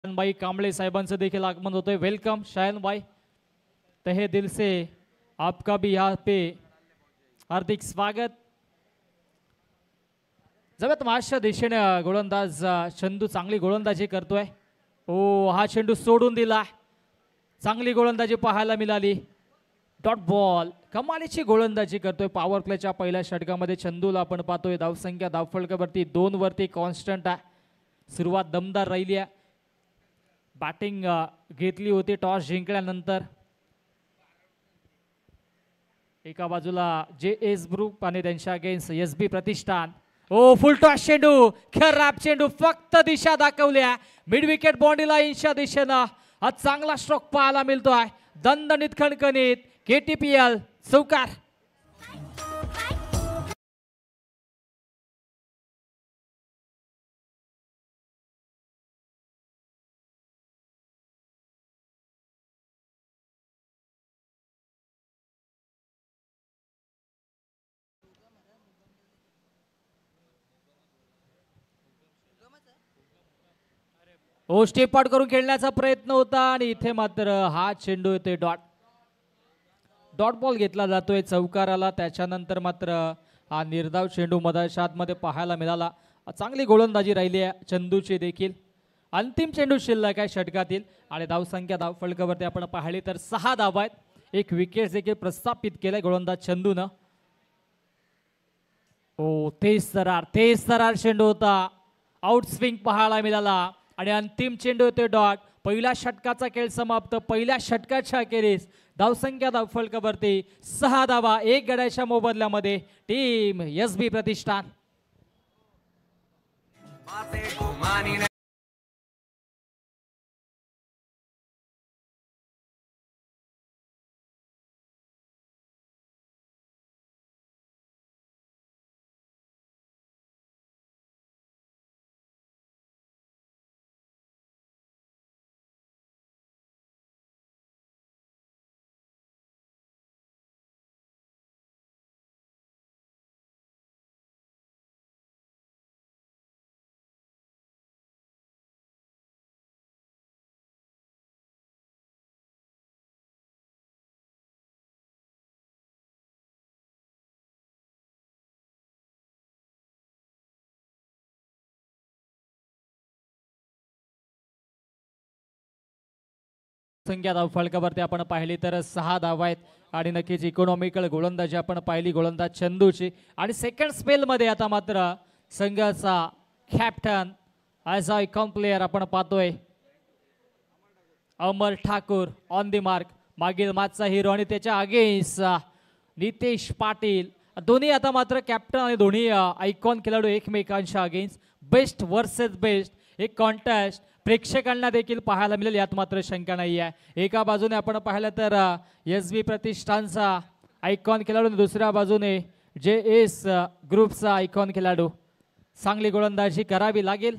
भाई कांबळे साहेबांचं देखील आगमन होतोय। वेलकम शायन भाई, तहे दिल से आपका भी यहाँ पे हार्दिक स्वागत। जवळ महाराष्ट्र दिशेने गोलंदाज चंदू चांगली गोलंदाजी करतोय। ओ हा चेंडू सोडून दिला, चांगली गोलंदाजी पाहायला मिळाली। डॉट बॉल, कमालीची गोलंदाजी करतोय। पॉवर प्लेच्या पहिल्या षटकामध्ये चंदूला आपण पाहतोय। धावसंख्या धावफलकावरती 2 वरती कॉन्स्टंट आहे। सुरुवात दमदार राहिली आहे। बॅटिंग घेतली होती टॉस जिंकल्यानंतर। एका बाजूला JS ग्रुप आणि त्यांच्या अगेन्स्ट SB प्रतिष्ठान। ओ फुल टॉस चेंडू, खराब चेंडू, फक्त दिशा दाखवल्या मिड विकेट बाउंड्री लाईनच्या दिशेनं। हा चांगला स्ट्रोक पाहायला मिळतोय। दणदणीत खणखणीत KTPL चौकार। ओ स्टेप आउट करून खेळण्याचा प्रयत्न होता आणि इथे मात्र हा चेंडू येतोय डॉट बॉल घेतला जातोय चौकाराला। त्याच्यानंतर मात्र हा निर्धाव चेंडू मधाशातमध्ये पाहायला मिळाला। चांगली गोलंदाजी राहिली आहे चंदूची देखील। अंतिम चेंडू शिल्लक आहे षटकातील आणि धावसंख्या धावफलकावरती आपण पाहिली तर 6 धावा आहेत। एक विकेट देखील प्रस्थापित केलंय गोलंदाज चंदूनं। ओ तेज तरार चेंडू होता, आउट स्विंग पाहायला मिळाला आणि अंतिम चेंडू येतोय डॉट। पहिल्या षटकाचा खेळ समाप्त। पहिल्या षटकाच्या अखेरीस धावसंख्या धावफलकावरती 6 धावा, 1 गड्याच्या मोबदल्यामध्ये टीम SB प्रतिष्ठान। संख्या धावफलकावरती आपण पाहिली तर 6 धावा आहेत आणि नक्कीच इकॉनॉमिकल गोलंदाजी आपण पाहिली गोलंदाज चंदूची। आणि सेकंड स्पेल मध्ये आता मात्र संघाचा captain as a icon player आपण पाहतोय अमर ठाकूर ऑन दी मार्क। मागील मॅचचा हिरो आणि त्याच्या अगेन्स्ट नितेश पाटील, दोन्ही आता मात्र कॅप्टन आणि दोन्ही आयकॉन खेळाडू एकमेकांच्या अगेन्स्ट। बेस्ट वर्सेस बेस्ट एक कॉन्टेस्ट प्रेक्षकांना देखील पाहायला मिळेल, यात मात्र शंका नाही आहे। एका बाजूने आपण पाहिलं तर SB प्रतिष्ठानचा आयकॉन खेळाडू, दुसऱ्या बाजूने JS ग्रुपचा आयकॉन खेळाडू। चांगली गोलंदाजी करावी लागेल।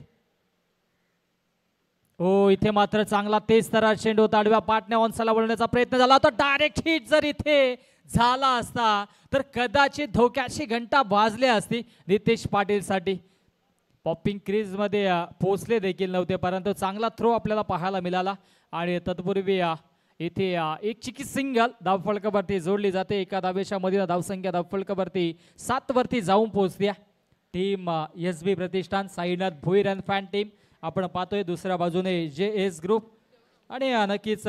हो इथे मात्र चांगला तेज तरार चेंडू होता। आडव्या पाटण्या ऑनसाला वळवण्याचा प्रयत्न झाला होता। डायरेक्ट हिट जर इथे झाला असता तर कदाचित धोक्याची घंटा वाजली असती नितेश पाटील साठी। पॉपिंग क्रीज मध्ये पोहोचले देखील नव्हते, परंतु चांगला थ्रो आपल्याला पाहायला मिळाला। आणि तत्पूर्वी इथे एक चिकी सिंगल धावफलकावरती जोडली जाते। एका धावेच्या मध्ये धावसंख्या धावफलकावरती 7 वरती जाऊन पोहोचली team SB Pratishthan. Sainath Bhoir and fan team आपण पाहतोय। दुसऱ्या बाजूने JS ग्रुप आणि नक्कीच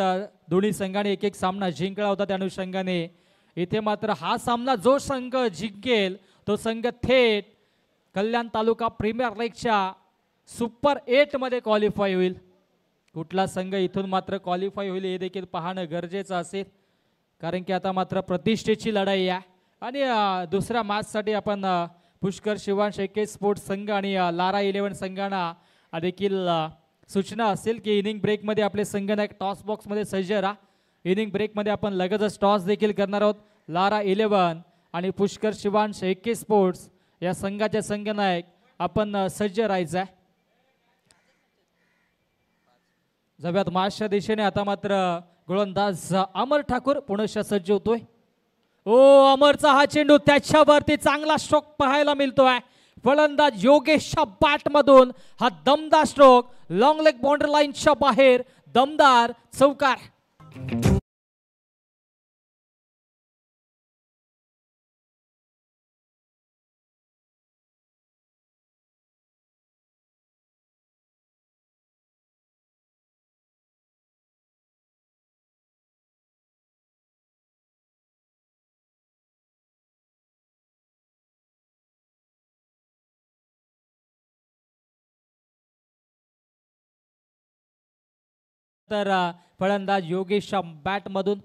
दोन्ही संघाने एक सामना जिंकला होता। त्या अनुषंगाने इथे मात्र हा सामना जो संघ जिंकेल तो संघ थेट कल्याण तालुका प्रीमियर लीगच्या सुपर 8 मध्ये क्वालिफाय होईल। कुठला संघ इथून मात्र क्वालिफाय होईल हे देखील पाहणं गरजेचं असेल, कारण की आता मात्र प्रतिष्ठेची लढाई आहे। आणि दुसऱ्या मॅचसाठी आपण पुष्कर शिवांश AK स्पोर्ट्स संघ आणि लारा 11 संघांना देखील सूचना असेल की इनिंग ब्रेकमध्ये आपले संघनायक टॉस बॉक्समध्ये सज्ज राहा। इनिंग ब्रेकमध्ये आपण लगेचच टॉस देखील करणार आहोत। लारा 11 आणि पुष्कर शिवांश AK स्पोर्ट्स या संघाचे संघनायक आपण सज्ज राहायचं आहे। जव्यात महाराष्ट्र दिशेने आता मात्र गोलंदाज अमर ठाकूर पुनश्च सज्ज होतोय। ओ अमरचा हा चेंडू, त्याच्यावरती चांगला स्ट्रोक पाहायला मिळतोय। फलंदाज योगेशच्या बॅट मधून हा दमदार स्ट्रोक, लॉंग लेग बाउंड्री लाईनच्या बाहेर दमदार चौकार. तर फलंदाज योगेशच्या बॅट मधून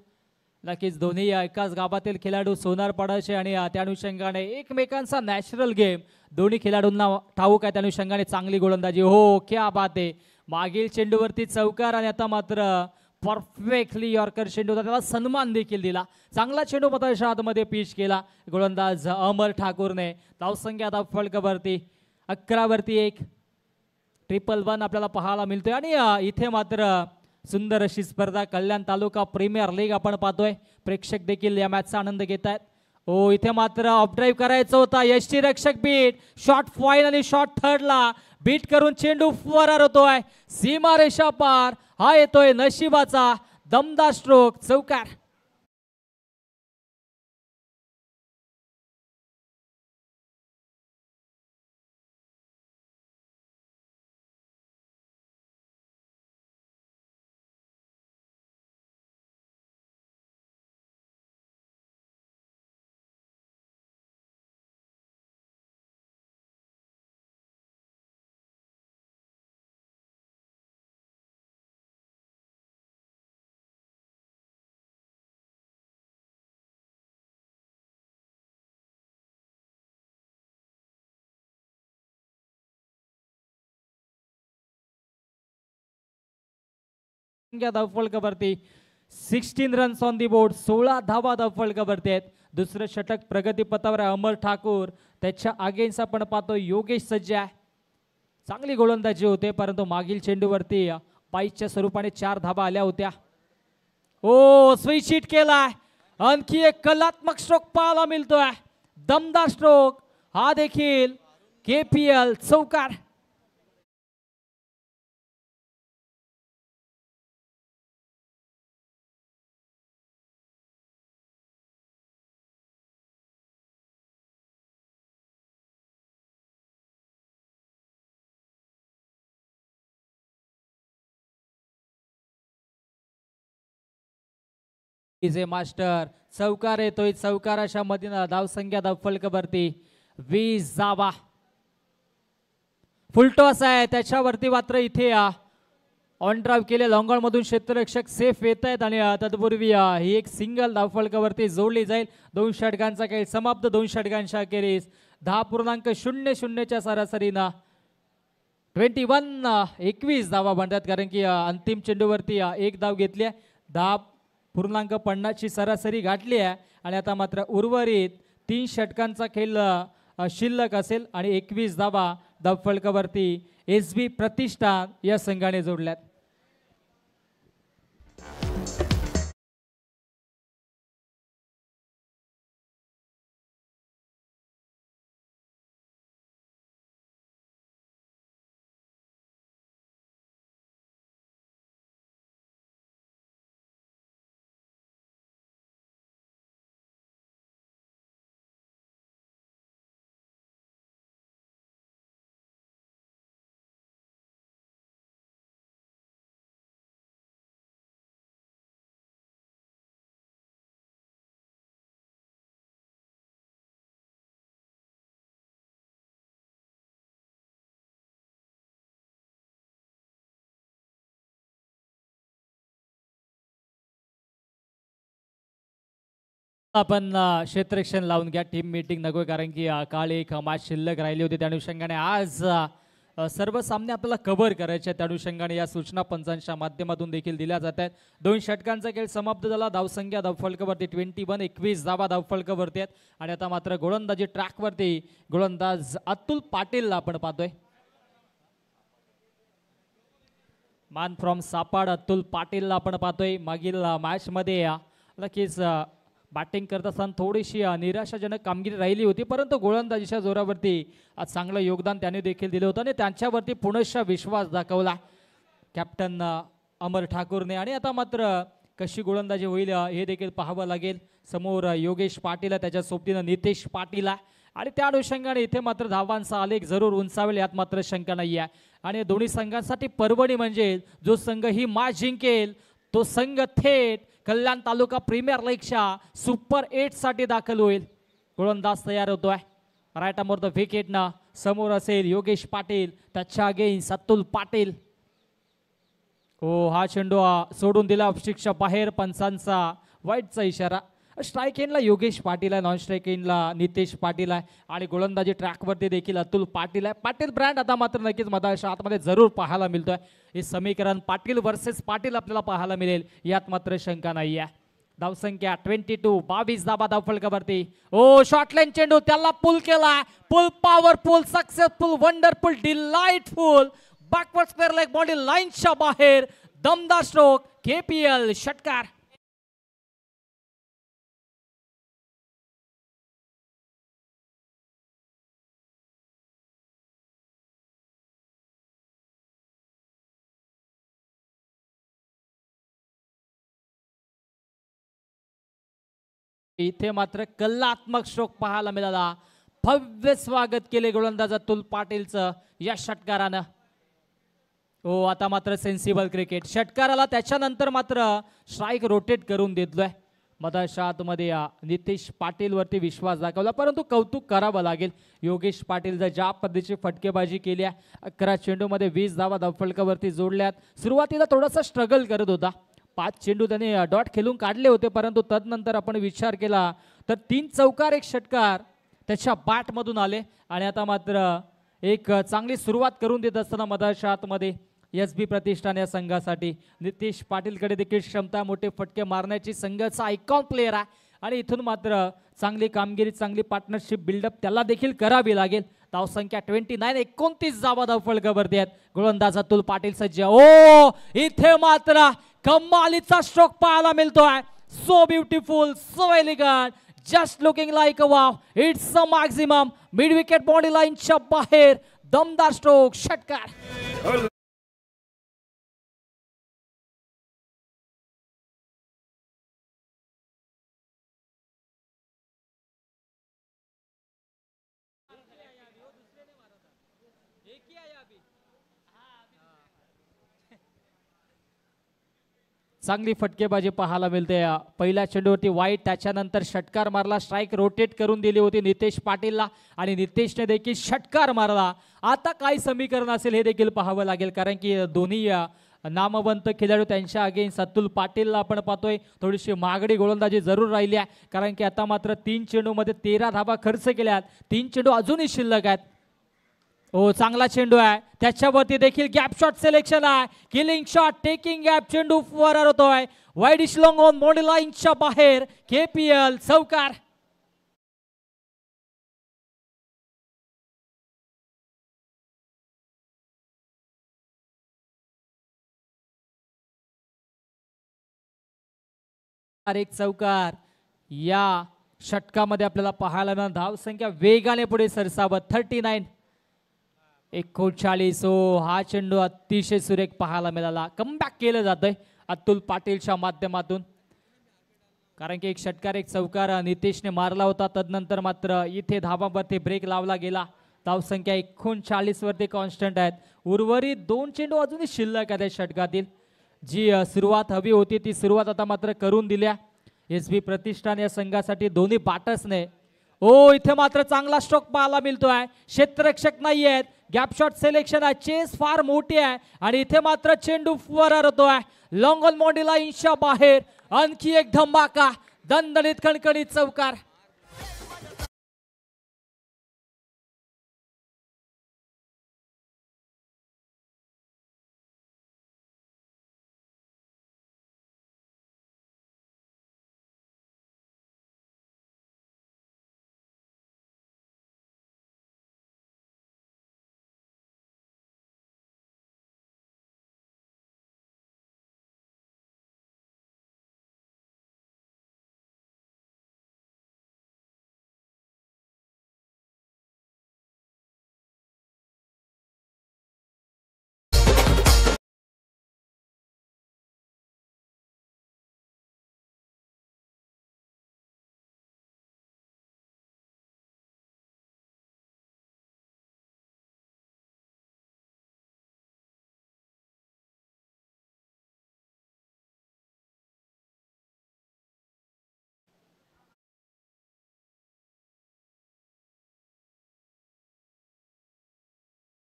नक्कीच दोन्ही एकाच गावातील खेळाडू सोनार पडायचे आणि त्या अनुषंगाने एकमेकांचा नॅचरल गेम दोन्ही खेळाडूंना ठाऊक आहे. त्या अनुषंगाने चांगली गोलंदाजी. हो, क्या बात आहे. मागील चेंडूवरती चौकार आणि आता मात्र परफेक्टली यॉर्कर चेंडू होता, त्याला सन्मान देखील दिला. चांगला चेंडू पताच्या आतमध्ये पिच केला गोलंदाज अमर ठाकूरने. धावसंख्या आता फलकावरती 11 वरती 1. 111 आपल्याला पाहायला मिळतोय आणि इथे मात्र सुंदर अशी स्पर्धा कल्याण तालुका प्रीमियर लीग आपण पाहतोय. प्रेक्षक देखील या मॅचचा आनंद घेत आहेत. हो, इथे मात्र ऑफ ड्राईव्ह करायचा होता. यष्टी रक्षक बीट, शॉट फायनली शॉट थर्डला बीट करून चेंडू फरार होतोय. सीमारेषा पार. हा येतोय नशिबाचा दमदार स्ट्रोक, चौकार. फलकावरती 16 रन्स ऑन दी बोर्ड. 16 धावा फलकावरती आहेत. दुसरं षटक प्रगतीपथावर आहे अमर ठाकूर. त्याच्या अगेन्स्ट आपण पाहतो योगेश सज्ज आहे. चांगली गोलंदाजी होते परंतु मागील चेंडूवरती पाईच्या स्वरूपाने 4 धावा आल्या होत्या. ओ, स्विच हिट केलाय. आणखी एक कलात्मक स्ट्रोक पाहायला मिळतोय. दमदार स्ट्रोक. हा देखील KPL, चौकार. इजे मास्टर चौकार येतोय. चौकाराच्या मधील धावसंख्या फलकावरती 20 धावा. फुलटॉस आहे त्याच्यावरती मात्र इथे ऑन ड्राईव्ह केले. लॉंगॉन मधून क्षेत्ररक्षक सेफ येत आहेत आणि तत्पूर्वी ही एक सिंगल धावफलकावरती जोडली जाईल. 2 षटकांचा खेळ समाप्त. 2 षटकांच्या अखेरीस 10.00च्या सरासरीनं 21 धावा बनतात कारण की अंतिम चेंडूवरती 1 धाव घेतली आहे. 10.50ची सरासरी गाठली आहे आणि आता मात्र उर्वरित 3 षटकांचा खेळ शिल्लक असेल आणि 21 धावा धावफलकावरती SB प्रतिष्ठान या संघाने जोडल्यात. आपण क्षेत्ररक्षण लावून घ्या. टीम मीटिंग नको कारण की काल एक मॅच शिल्लक राहिली होती. त्या अनुषंगाने आज सर्व सामने आपल्याला कव्हर करायचे. त्या अनुषंगाने या सूचना पंचांच्या माध्यमातून देखील दिल्या जात आहेत. 2 षटकांचा खेळ समाप्त झाला. धावसंख्या धावफलकावरती 21 धावा धावफलकावरती आहेत आणि आता मात्र गोलंदाजी ट्रॅकवरती गोलंदाज अतुल पाटील आपण पाहतोय. मान फ्रॉम सापाड अतुल पाटीलला आपण पाहतोय. मागील मॅच मध्ये नक्कीच बॅटिंग करत असताना थोडीशी निराशाजनक कामगिरी राहिली होती, परंतु गोलंदाजीच्या जोरावरती आज चांगलं योगदान त्याने देखील दिलं होतं आणि त्यांच्यावरती पुनश्च विश्वास दाखवला कॅप्टन अमर ठाकूरने. आणि आता मात्र कशी गोलंदाजी होईल हे देखील पाहावं लागेल. समोर योगेश पाटील, त्याच्या सोबतीनं नितेश पाटील आणि त्या अनुषंगाने इथे मात्र धावांचा आलेख जरूर उंचावेल यात मात्र शंका नाही आहे. आणि दोन्ही संघांसाठी पर्वणी म्हणजे जो संघ ही मॅच जिंकेल तो संघ थेट कल्याण तालुका प्रीमियर लीगच्या सुपर 8 साठी दाखल होईल. गोलंदाज तयार होतोय. राईट अमोर द विकेटनं समोर असेल योगेश पाटील, त्याच्या अगेन्स्ट अतुल पाटील. हो, हा चेंडू सोडून दिला ऑफस्टिकच्या बाहेर. पंचांचा वाईटचा इशारा. स्ट्राईक एंडला योगेश पाटील आहे, नॉन स्ट्राईक एंडला नितेश पाटील आहे आणि गोलंदाजी ट्रॅकवरती देखील अतुल पाटील आहे. पाटील ब्रँड आता मात्र नक्कीच मधाच्या आतमध्ये जरूर पाहायला मिळतोय. हे समीकरण पाटील वर्सेस पाटील आपल्याला पाहायला मिळेल यात मात्र शंका नाही आहे. धावसंख्या 22, 22 धाबा धावफलकावरती. ओ शॉर्टलाईन चेंडू, त्याला पुल केला. Pull powerful, successful, wonderful, delightful. Backward square leg body लाईनच्या बाहेर. दमदार स्ट्रोक, KPL षटकार. इथे मात्र कलात्मक स्ट्रोक पाहायला मिळाला. भव्य स्वागत केले गोलंदाज अतुल पाटीलचं या षटकारानं. हो, आता मात्र सेन्सिबल क्रिकेट. षटकाराला त्याच्यानंतर मात्र स्ट्राईक रोटेट करून देतोय. मधाच्या आतमध्ये नितेश पाटील वरती विश्वास दाखवला, परंतु कौतुक करावं लागेल. योगेश पाटील जर ज्या पद्धतीची फटकेबाजी केली, 11 चेंडूमध्ये 20 धावा धावफलकावरती जोडल्यात. सुरुवातीला थोडासा स्ट्रगल करत होता. 5 चेंडू त्याने डॉट खेळून काढले होते, परंतु तदनंतर आपण विचार केला तर 3 चौकार 1 षटकार त्याच्या बॅटमधून आले. आणि आता मात्र एक चांगली सुरुवात करून देत असताना मधाच्या आतमध्ये SB प्रतिष्ठान या संघासाठी नितेश पाटीलकडे देखील क्षमता, मोठे फटके मारण्याची संघाचा आयकॉन प्लेअर आहे. आणि इथून मात्र चांगली कामगिरी, चांगली पार्टनरशिप बिल्डअप त्याला देखील करावी लागेल. धावसंख्या 29, 29 धावा धावफलकावरती आहेत. गोलंदाज अतुल पाटील सज्ज. ओ इथे मात्र कमालीचा स्ट्रोक पाहायला मिळतोय. So beautiful, so elegant, just looking like a wow. It's a maximum. Mid wicket body लाईनच्या बाहेर. दमदार स्ट्रोक, षटकार. चांगली फटकेबाजी पाहायला मिळते. पहिल्या चेंडूवरती वाईट, त्याच्यानंतर षटकार मारला. स्ट्राईक रोटेट करून दिली होती नितेश पाटीलला आणि नितेशने देखील षटकार मारला. आता काय समीकरण असेल हे देखील पाहावं लागेल, कारण की दोन्ही नामवंत खेळाडू त्यांच्या अगेन्स्ट अतुल पाटीलला आपण पाहतोय. थोडीशी महागडी गोलंदाजी जरूर राहिली आहे, कारण की आता मात्र 3 चेंडूमध्ये 13 धावा खर्च केल्यात. 3 चेंडू अजूनही शिल्लक आहेत. हो, चांगला चेंडू आहे, त्याच्यावरती देखील गॅप शॉट सिलेक्शन आहे. किलिंग शॉट, टेकिंग गॅप चेंडू फरार होतोय. वाईडिश लॉंग ऑन बॉडी लाईनच्या बाहेर. KPL चौकार. एक चौकार या षटकामध्ये आपल्याला पाहायला मिळाला. धावसंख्या वेगाने पुढे सरसावत. 39, 39. हो, हा चेंडू अतिशय सुरेख पाहायला मिळाला. कमबॅक केलं जातंय अतुल पाटीलच्या माध्यमातून, कारण की एक षटकार 1 चौकार नितेशने मारला होता. तदनंतर मात्र इथे धावांवरती ब्रेक लावला गेला. धावसंख्या 39 वरती कॉन्स्टंट आहेत. उर्वरित 2 चेंडू अजूनही शिल्लक आहेत षटकातील. जी सुरुवात हवी होती ती सुरुवात आता मात्र करून दिल्या SB प्रतिष्ठान या संघासाठी दोन्ही बॅटर्सने. ओ इथे मात्र चांगला स्ट्रोक पाहायला मिळतोय. क्षेत्ररक्षक नाही आहेत. गॅप शॉट सिलेक्शन आहे. चेस फार मोठी आहे आणि इथे मात्र चेंडू फरार होतोय. लॉंग ऑन बॉडी लाईनच्या बाहेर. आणखी एक धमाका, दणदणीत खणखणीत चौकार.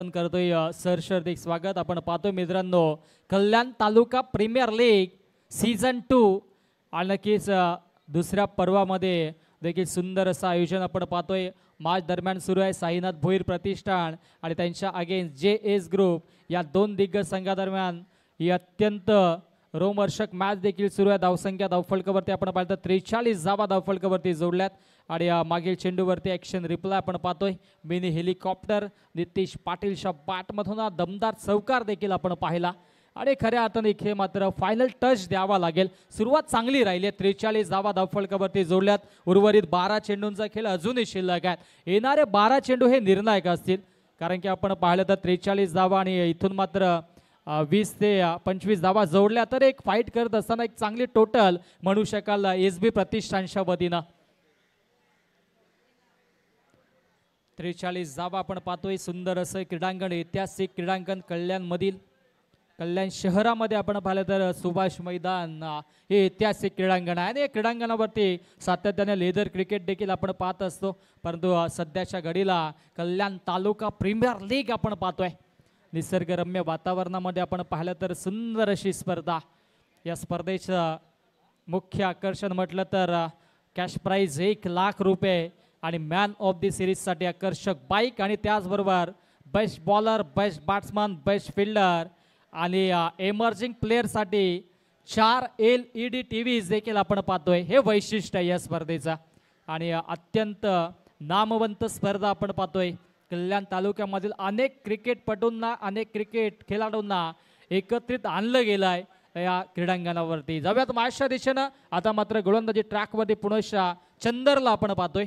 करतोय सरसर्वाधिक स्वागत. आपण पाहतोय मित्रांनो कल्याण तालुका प्रीमियर लीग सीझन 2 आणि नक्कीच दुसऱ्या पर्वामध्ये देखील सुंदर असं आयोजन आपण पाहतोय. मार्च दरम्यान सुरू आहे. साईनाथ भोईर प्रतिष्ठान आणि त्यांच्या अगेन्स्ट JS ग्रुप या दोन दिग्गज संघादरम्यान ही अत्यंत रोमहर्षक मॅच देखील सुरू आहे. धावसंख्या धावफलकावरती आपण पाहतो 43 धावा धावफलकावरती जोडल्यात आणि मागील चेंडूवरती ॲक्शन रिप्लाय आपण पाहतोय. मिनी हेलिकॉप्टर नितेश पाटीलच्या बॅटमधून दमदार चौकार देखील आपण पाहिला आणि खऱ्या अर्थाने इथे मात्र फायनल टच द्यावा लागेल. सुरुवात चांगली राहिली आहे. 43 धावा धावफलकावरती जोडल्यात. उर्वरित 12 चेंडूंचा खेळ अजूनही शिल्लक आहे. येणारे 12 चेंडू हे निर्णायक असतील कारण की आपण पाहिलं तर 43 धावा आणि इथून मात्र 20 ते 25 धावा जोडल्या तर एक फाईट करत असताना एक चांगली टोटल म्हणू शकाल SB प्रतिष्ठानच्या वतीनं. 43 धावा आपण पाहतोय. सुंदर असं क्रीडांगण, ऐतिहासिक क्रीडांगण कल्याणमधील कल्याण शहरामध्ये आपण पाहिलं तर सुभाष मैदान हे ऐतिहासिक क्रीडांगण आहे आणि या क्रीडांगणावरती सातत्याने लेदर क्रिकेट देखील आपण पाहत असतो. परंतु सध्याच्या घडीला कल्याण तालुका प्रीमियर लीग आपण पाहतोय. निसर्गरम्य वातावरणामध्ये आपण पाहिलं तर सुंदर अशी स्पर्धा. या स्पर्धेचं मुख्य आकर्षण म्हटलं तर कॅश प्राईज 1 लाख रुपये आणि मॅन ऑफ द सिरीजसाठी आकर्षक बाईक आणि त्याचबरोबर best bowler, best batsman, best fielder आणि एमर्जिंग प्लेअरसाठी 4 LED TVs देखील आपण पाहतोय. हे वैशिष्ट्य आहे या स्पर्धेचा आणि अत्यंत नामवंत स्पर्धा आपण पाहतोय. कल्याण तालुक्यामधील अनेक क्रिकेटपटूंना, अनेक क्रिकेट खेळाडूंना एकत्रित आणलं गेलं आहे या क्रीडांगणावरती. जाऊयात मॅचच्या दिशेनं. आता मात्र गोलंदाजी ट्रॅकवरती पुनश्च चंदरला आपण पाहतोय.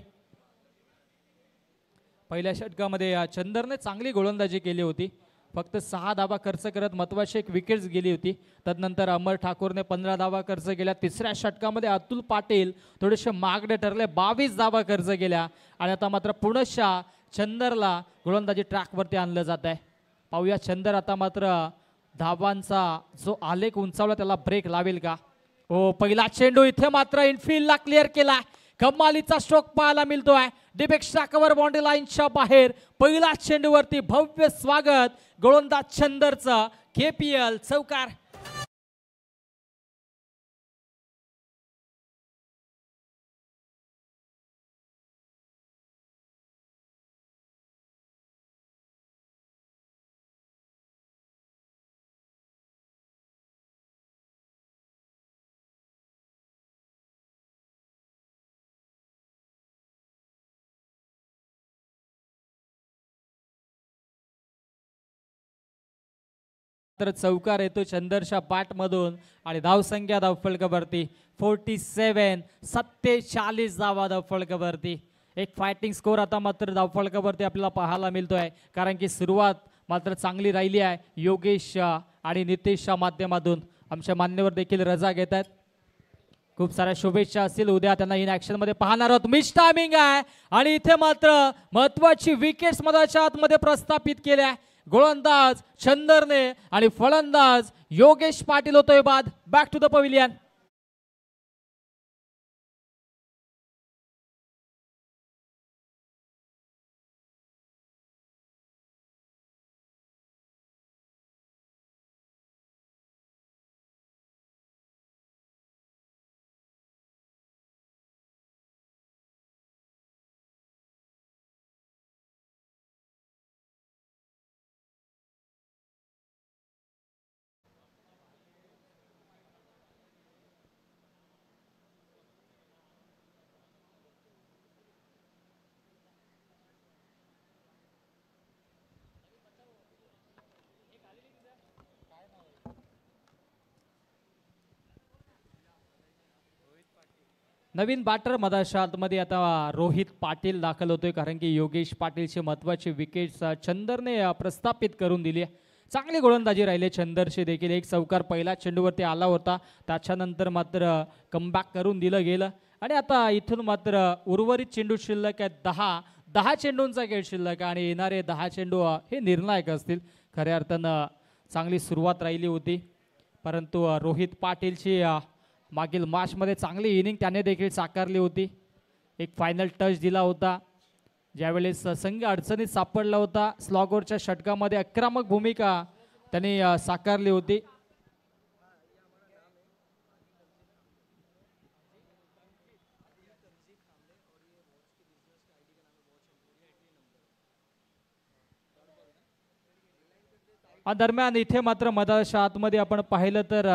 पहिल्या षटकामध्ये चंदरने चांगली गोलंदाजी केली होती. फक्त 6 धावा खर्च करत महत्त्वाची एक विकेट्स गेली होती. तदनंतर अमर ठाकूरने 15 धावा खर्च केल्या. तिसऱ्या षटकामध्ये अतुल पाटील थोडेसे मागडे ठरले, 22 धावा खर्च केल्या आणि आता मात्र पुनश्च चंदरला गोलंदाजी ट्रॅकवरती आणलं जात आहे. पाहूया चंदर आता मात्र धावांचा जो आलेख उंचावला त्याला ब्रेक लावेल का. हो, पहिला चेंडू इथे मात्र इनफिल्डला क्लिअर केला. कमालीचा स्ट्रोक पाहायला मिळतोय. डिपेक्षा कव्हर बाउंड्री लाईनच्या बाहेर पहिला चेंडूवरती भव्य स्वागत गोलंदाज चंदरचं. KPL चौकार. तर चौकार येतो चंदरच्या बॅटमधून आणि धावसंख्या धावफलकावरती 47 धावा धावफलकावरती. एक फायटिंग स्कोर आता मात्र धावफलकावरती आपल्याला पाहायला मिळतोय कारण की सुरुवात मात्र चांगली राहिली आहे. योगेश आणि नितेशच्या माध्यमातून आमच्या मान्यवर देखील रजा घेत आहेत. खूप साऱ्या शुभेच्छा असतील. उद्या त्यांना इन ऍक्शन मध्ये पाहणार आहोत. मिस टायमिंग आहे आणि इथे मात्र महत्वाची विकेट्स मधाच्या आतमध्ये प्रस्थापित केल्या. गोलंदाज चंदरने आणि फलंदाज योगेश पाटील होतोय बाद. Back to the pavilion. नवीन बॅटर मधाच्या आतमध्ये आता रोहित पाटील दाखल होतोय कारण की योगेश पाटीलचे महत्वाचे विकेट्स चंदरने प्रस्थापित करून दिली. चांगली गोलंदाजी राहिली चंदरचे देखील. एक चौकार पहिला चेंडूवरती आला होता, त्याच्यानंतर मात्र कमबॅक करून दिलं गेलं आणि आता इथून मात्र उर्वरित चेंडू शिल्लक आहेत 10 चेंडूंचा खेळ शिल्लक आणि येणारे 10 चेंडू हे निर्णायक असतील. खऱ्या अर्थानं चांगली सुरुवात राहिली होती परंतु रोहित पाटीलची मागील मॅचमध्ये चांगली इनिंग त्याने देखील साकारली होती. एक फायनल टच दिला होता ज्यावेळेस संघ अडचणीत सापडला होता स्लॉगरच्या षटकामध्ये आक्रमक भूमिका त्यांनी साकारली होती. दरम्यान इथे मात्र मधाच्या आतमध्ये आपण पाहिलं तर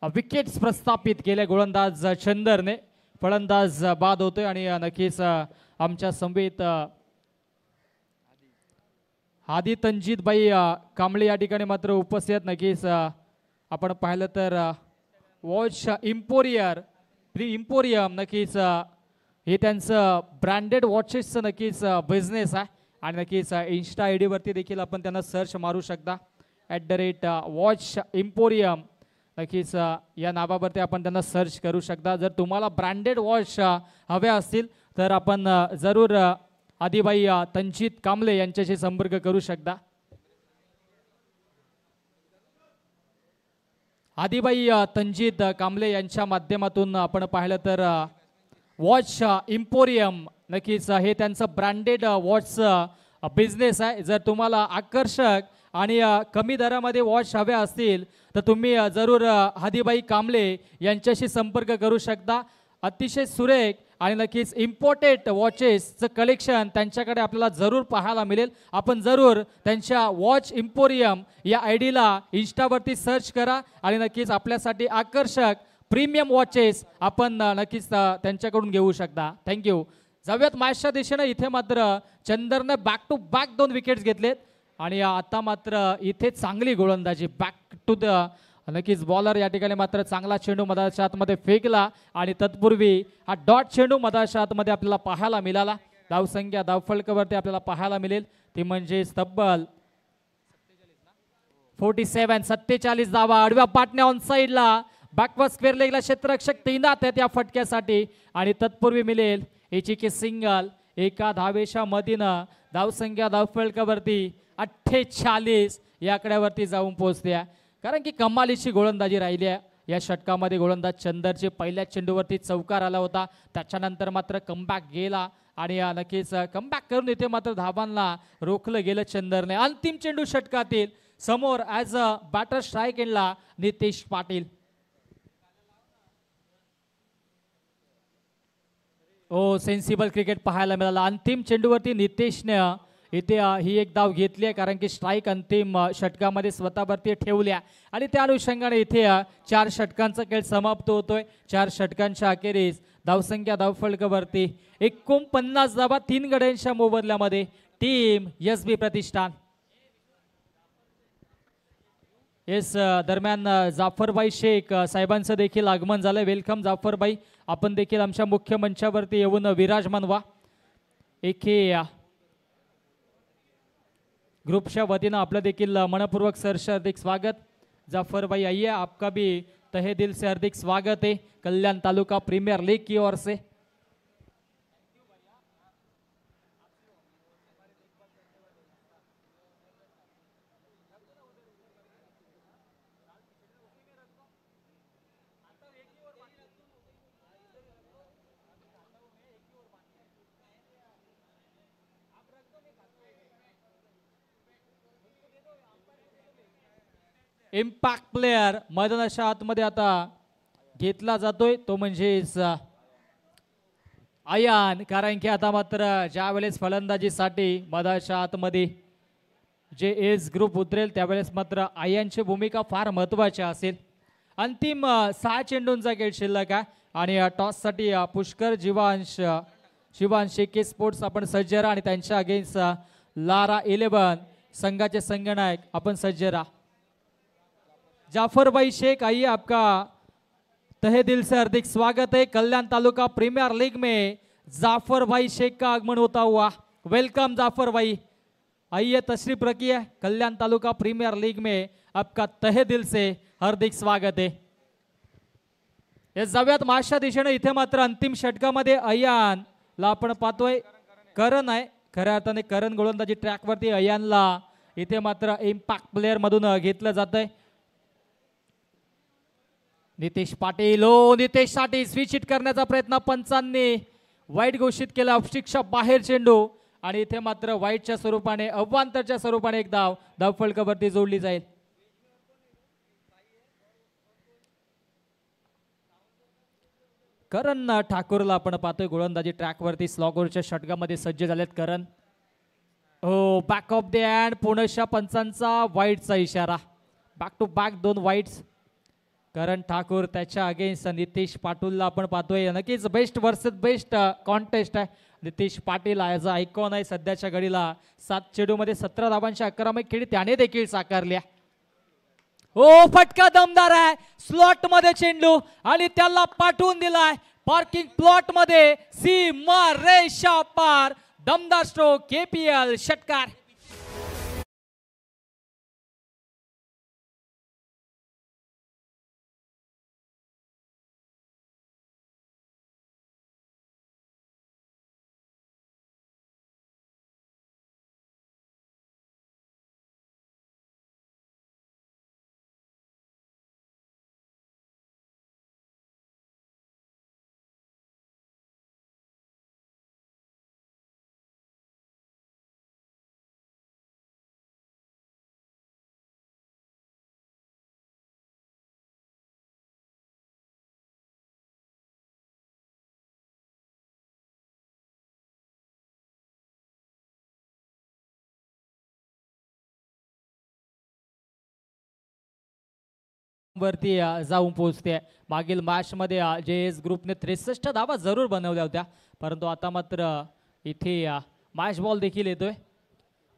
विकेट्स प्रस्थापित केले गोलंदाज चंदरने. फलंदाज बाद होतोय आणि नक्कीच आमच्या समवेत आदी तंजीदबाई कांबळे या ठिकाणी मात्र उपस्थित. नक्कीच आपण पाहिलं तर वॉच इम्पोरियम नक्कीच हे त्यांचं ब्रँडेड वॉचेसचं नक्कीच बिझनेस आहे आणि नक्कीच इन्स्टा आय डीवरती देखील आपण त्यांना सर्च मारू शकता @वॉच इम्पोरियम. नक्कीच या नावावरती आपण त्यांना सर्च करू शकता. जर तुम्हाला ब्रँडेड वॉच हव्या असतील तर आपण जरूर आदिबाई तंजीद कांबळे यांच्याशी संपर्क करू शकता. आदिबाई तंजीद कांबळे यांच्या माध्यमातून आपण पाहिलं तर वॉच इम्पोरियम नक्कीच हे त्यांचं ब्रँडेड वॉचचं बिझनेस आहे. जर तुम्हाला आकर्षक आणि कमी दरामध्ये वॉच हव्या असतील तर तुम्ही जरूर आदिबाई कांबळे यांच्याशी संपर्क करू शकता. अतिशय सुरेख आणि नक्कीच इम्पोर्टेड वॉचेसचं कलेक्शन त्यांच्याकडे आपल्याला जरूर पाहायला मिळेल. आपण जरूर त्यांच्या वॉच इम्पोरियम या आय डीला इन्स्टावरती सर्च करा आणि नक्कीच आपल्यासाठी आकर्षक प्रीमियम वॉचेस आपण नक्कीच त्यांच्याकडून घेऊ शकता. थँक्यू. जाऊयात मॅचच्या दिशेने. इथे मात्र चंदरने बॅक टू बॅक 2 विकेट्स घेतलेत आणि आता मात्र इथे चांगली गोलंदाजी बॅक टू द नक्कीच बॉलर या ठिकाणी मात्र चांगला चेंडू मधाच्या आतमध्ये फेकला आणि तत्पूर्वी हा डॉट चेंडू मधाच्या आतमध्ये आपल्याला पाहायला मिळाला. धावसंख्या धावफलकावरती आपल्याला पाहायला मिळेल ती म्हणजे तब्बल 47 धावा. आडव्या पाटण्या ऑन साईडला बॅकवर्ड स्क्वेअर लेगला क्षेत्ररक्षक तैनात आहेत या फटक्यासाठी आणि तत्पूर्वी मिळेल एचीके सिंगल. एका धावेच्या मदीनं धावसंख्या धावफलकावरती 48 या आकड्यावरती जाऊन पोहोचल्या. कारण की कमालीची गोलंदाजी राहिली आहे या षटकामध्ये. गोलंदाज चंदरचे पहिल्या चेंडूवरती चौकार आला होता, त्याच्यानंतर मात्र कमबॅक गेला आणि नक्कीच कमबॅक करून इथे मात्र धावांना रोखलं गेलं चंदरने. अंतिम चेंडू षटकातील समोर ॲज अ बॅटर स्ट्राईक एंडला नितेश पाटील. सेन्सिबल क्रिकेट पाहायला मिळाला. अंतिम चेंडूवरती नितेशने इथे ही एक धाव घेतली आहे कारण की स्ट्राईक अंतिम षटकामध्ये स्वतःवरती ठेवल्या आणि त्या अनुषंगाने इथे 4 षटकांचा खेळ समाप्त होतोय. 4 षटकांच्या अखेरीस धावसंख्या धावफलकावरती 49 धावा 3 गड्यांच्या मोबदल्यामध्ये टीम SB प्रतिष्ठान. दरम्यान जाफरबाई शेख साहेबांचं देखील आगमन झालंय. वेलकम जाफरबाई. आपण देखील आमच्या मुख्य मंचावरती येऊन विराजमान व्हा. एके ग्रुपच्या वतीनं आपलं देखील मनपूर्वक सहर्ष हार्दिक स्वागत. जाफरबाई आइए, आपका भी तहे दिल से हार्दिक स्वागत है कल्याण तालुका प्रीमियर लीग की ओर से. इम्पॅक्ट प्लेयर मैदानाच्या आतमध्ये आता घेतला जातोय तो म्हणजेच अयान. कारण की आता मात्र ज्या वेळेस फलंदाजीसाठी मैदानाच्या आतमध्ये जे एज ग्रुप उतरेल त्यावेळेस मात्र अयानची भूमिका फार महत्त्वाची असेल. अंतिम 6 चेंडूंचा खेळ शिल्लक आहे आणि टॉससाठी पुष्कर शिवांश के स्पोर्ट्स आपण सज्ज राहा आणि त्यांच्या अगेन्स्ट लारा 11 संघाचे संघनायक आपण सज्ज राहा. जाफरबाई शेख आइए, आपका तहे दिल से हार्दिक स्वागत है. कल्याण तालुका प्रीमियर लीग में जाफर भाई शेख का आगमन होता हुआ. वेलकम जाफर भाई, आइए तशरीफ रखिए. कल्याण तालुका प्रीमियर लीग में आपका तहे दिल से हार्दिक स्वागत है. या जाऊयात माशा दिशेने. इथे मात्र अंतिम षटकामध्ये अयानला आपण पाहतोय. करण आहे खऱ्या अर्थाने. करण गोलंदाजी ट्रॅकवरती. अयानला इथे मात्र इम्पॅक्ट प्लेयर मधून घेतलं जात आहे. नितेश पाटील नितेशसाठी स्विच हिट करण्याचा प्रयत्न पंचांनी. वाईट घोषित केला, ऑफस्टिकच्या बाहेर चेंडू आणि इथे मात्र वाईटच्या स्वरूपाने अवांतरच्या स्वरूपाने एक धाव धावफलकावरती जोडली जाईल. करण ठाकूरला आपण पाहतोय गोलंदाजी ट्रॅकवरती स्लॉगरच्या षटकामध्ये सज्ज झालेत करण. हो, बॅक ऑफ द हँड, पुणेच्या पंचांचा वाईटचा इशारा. Back to back 2 wides. Karan Thakur त्याच्या अगेन्स्ट नितेश पाटीलला आपण पाहतोय. नक्कीच बेस्ट वर्सेस बेस्ट कॉन्टेस्ट आहे. Nitesh Patil as a icon आहे सध्याच्या घडीला. 7 चेंडूमध्ये 17 धावांची आक्रमक खेळी त्याने देखील साकारल्या. हो, फटका दमदार आहे. स्लॉट मध्ये चेंडू आणि त्याला पाठवून दिलाय पार्किंग प्लॉट मध्ये. सीमा रेषा पार, दमदार स्ट्रोक, केपीएल षटकार. वरती जाऊन पोहोचते. मागील मॅच मध्ये जेएस ग्रुपने 63 धावा जरूर बनवल्या होत्या, परंतु आता मात्र इथे मॅच बॉल देखील येतोय.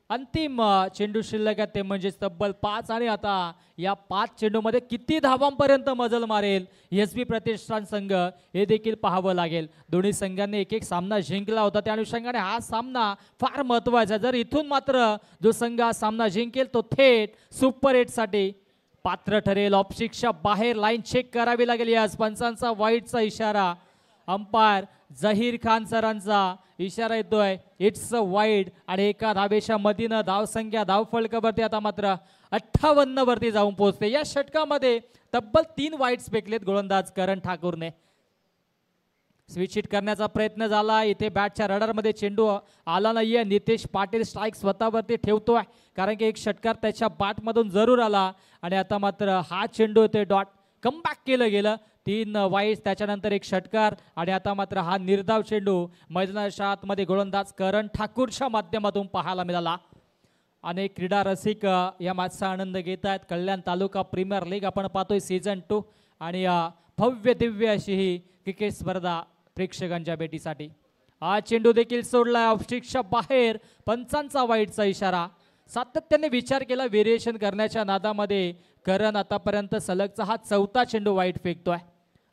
अंतिम चेंडू शिल्लक आहे ते म्हणजे तब्बल 5 आणि आता या 5 चेंडूमध्ये किती धावांपर्यंत मजल मारेल एसबी प्रतिष्ठान संघ हे देखील पाहावं लागेल. दोन्ही संघांनी एक एक सामना जिंकला होता, त्या अनुषंगाने हा सामना फार महत्त्वाचा. जर इथून मात्र जो संघ हा सामना जिंकेल तो थेट सुपर 8 साठी पात्र ठरेल. ऑफस्टिकच्या बाहेर लाईन चेक करावी लागेल. यास पंचांचा वाईटचा इशारा, अंपायर जहीर खान सरांचा इशारा येतोय, इट्स अ वाईड. आणि एका धावेच्या मदीनं धावसंख्या धावफलकावरती आता मात्र 58 वरती जाऊन पोहोचते. या षटकामध्ये तब्बल 3 वाईट्स फेकलेत गोलंदाज करण ठाकूरने. स्विच हिट करण्याचा प्रयत्न झाला, इथे बॅटच्या रडारमध्ये चेंडू आला नाहीये. नितेश पाटील स्ट्राईक स्वतःवरती ठेवतोय कारण की एक षटकार त्याच्या बॅटमधून जरूर आला आणि आता मात्र हा चेंडू ते डॉट कमबॅक केलं गेलं. 3 वाईट्स, त्याच्यानंतर एक षटकार आणि आता मात्र हा निर्धाव चेंडू मैदानाच्या आतमध्ये गोलंदाज करण ठाकूरच्या माध्यमातून पाहायला मिळाला. अनेक क्रीडा रसिक या मॅचचा आनंद घेत आहेत. कल्याण तालुका प्रीमियर लीग आपण पाहतोय सीझन 2 आणि भव्य दिव्य अशी ही क्रिकेट स्पर्धा प्रेक्षकांच्या भेटीसाठी. हा चेंडू देखील सोडलाय ऑफस्टिकच्या बाहेर, पंचांचा वाईटचा इशारा. सातत्याने विचार केला व्हेरिएशन करण्याच्या नादामध्ये करण आतापर्यंत सलगचा हा 4था चेंडू वाईट फेकतोय.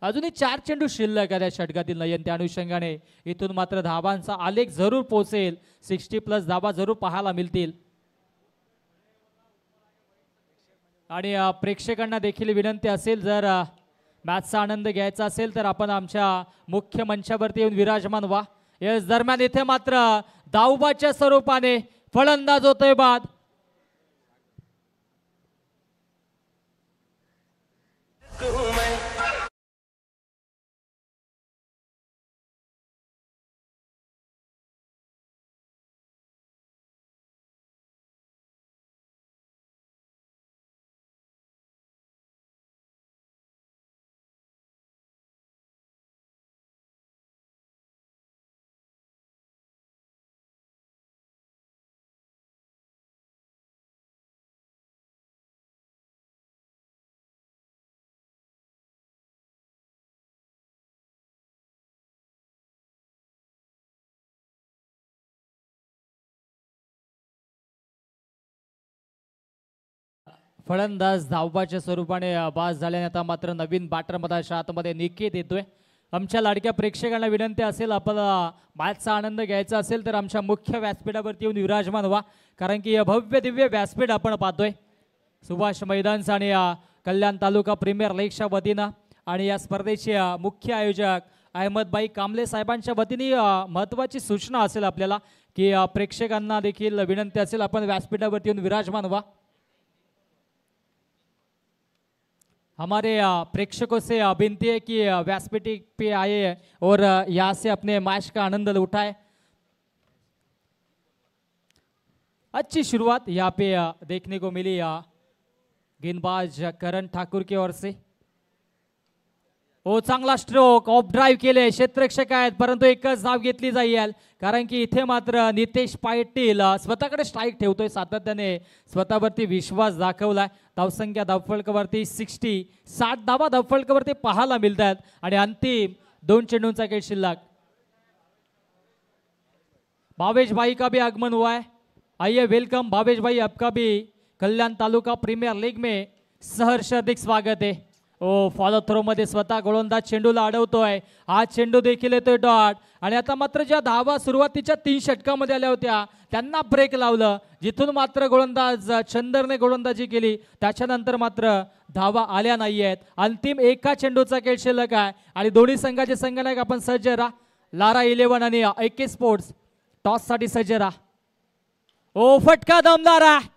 अजूनही 4 चेंडू शिल्लक आहे त्या षटकातील नयन. त्या अनुषंगाने इथून मात्र धावांचा आलेख जरूर पोहोचेल. 60+ धावा जरूर पाहायला मिळतील. आणि प्रेक्षकांना देखील विनंती असेल, जर मॅचचा आनंद घ्यायचा असेल तर आपण आमच्या मुख्य मंचावरती येऊन विराजमान व्हा. याच दरम्यान इथे मात्र धावबाच्या स्वरूपाने फलंदाज होतोय बाद. फलंदाज धावबाच्या स्वरूपाने बाद झाल्याने आता मात्र नवीन बॅटर मधाच्या आतमध्ये निकेत येतोय. आमच्या लाडक्या प्रेक्षकांना विनंती असेल, आपल्याला मॅचचा आनंद घ्यायचा असेल तर आमच्या मुख्य व्यासपीठावरती येऊन विराजमान व्हा, कारण की भव्य दिव्य व्यासपीठ आपण पाहतोय सुभाष मैदानचा आणि कल्याण तालुका प्रीमियर लीगच्या वतीनं. आणि या स्पर्धेचे मुख्य आयोजक अहमदभाई कांबळे साहेबांच्या वतीने महत्त्वाची सूचना असेल आपल्याला की प्रेक्षकांना देखील विनंती असेल आपण व्यासपीठावरती येऊन विराजमान व्हा. हमारे प्रेक्षकों से विनती है कि व्यासपीठ पे आए और यहाँ से अपने मैच का आनंद उठाए। अच्छी शुरुआत यहाँ पे देखने को मिली गेंदबाज करण ठाकुर की ओर से। ओ चांगला स्ट्रोक, ऑफ ड्राईव्ह केले, क्षेत्ररक्षक आहेत परंतु एकच धाव घेतली जाईल कारण की इथे मात्र नितेश पाटील स्वतःकडे स्ट्राईक ठेवतोय, सातत्याने स्वतःवरती विश्वास दाखवलाय। धावसंख्या धावफलकावरती 60 धावा धावफलकावरती पाहायला मिळतात आणि अंतिम 2 चेंडूंचा खेळ शिल्लक। भावेश भाई का भी आगमन हुआ है, आइए वेलकम भावेश भाई, आपका भी कल्याण तालुका प्रीमियर लीग में सहर्ष हार्दिक स्वागत है। ओ फॉलो थ्रो मध्ये स्वतः गोलंदाज चेंडूला अडवतोय, हा चेंडू देखील येतोय डॉट आणि आता मात्र ज्या धावा सुरुवातीच्या 3 षटकामध्ये आल्या होत्या त्यांना ब्रेक लावलं, जिथून मात्र गोलंदाज चंदरने गोलंदाजी केली त्याच्यानंतर मात्र धावा आल्या नाहीयेत। अंतिम एका चेंडूचा खेळ शिल्लक आहे आणि दोन्ही संघाचे संघनायक आपण सज्ज राहा, लारा 11 आणि AK स्पोर्ट्स टॉस साठी सज्ज राहा। ओ फटका दमदार आहे,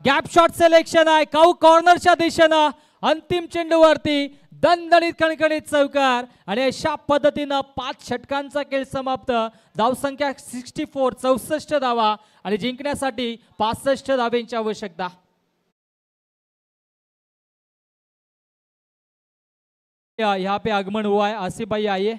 गॅप शॉट सिलेक्शन आहे, काऊ कॉर्नरच्या दिशेनं अंतिम चेंडूवरती दणदणीत कणकणीत चौकार आणि अशा पद्धतीनं 5 षटकांचा खेळ समाप्त। धावसंख्या 64 धावा आणि जिंकण्यासाठी 65 धावांची आवश्यकता। यहाँ पे आगमन हुआ है, आसिम भाई आइए,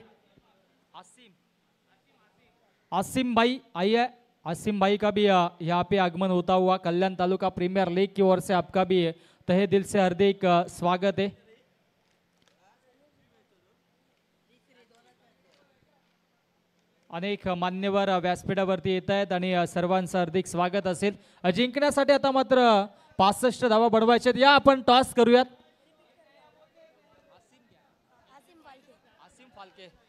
आसिम भाई आइए, आसिम भाई का भी यहाँ पे आगमन होता हुआ कल्याण तालुका प्रीमियर लीग की ओर से आपका भी तहे दिल से हार्दिक स्वागत है। अनेक मान्यवर व्यासपीठावरती येत आहेत आणि सर्वांचं हार्दिक स्वागत असेल। जिंकण्यासाठी आता मात्र 65 धावा बनवायच्यात। या आपण टॉस करूयात।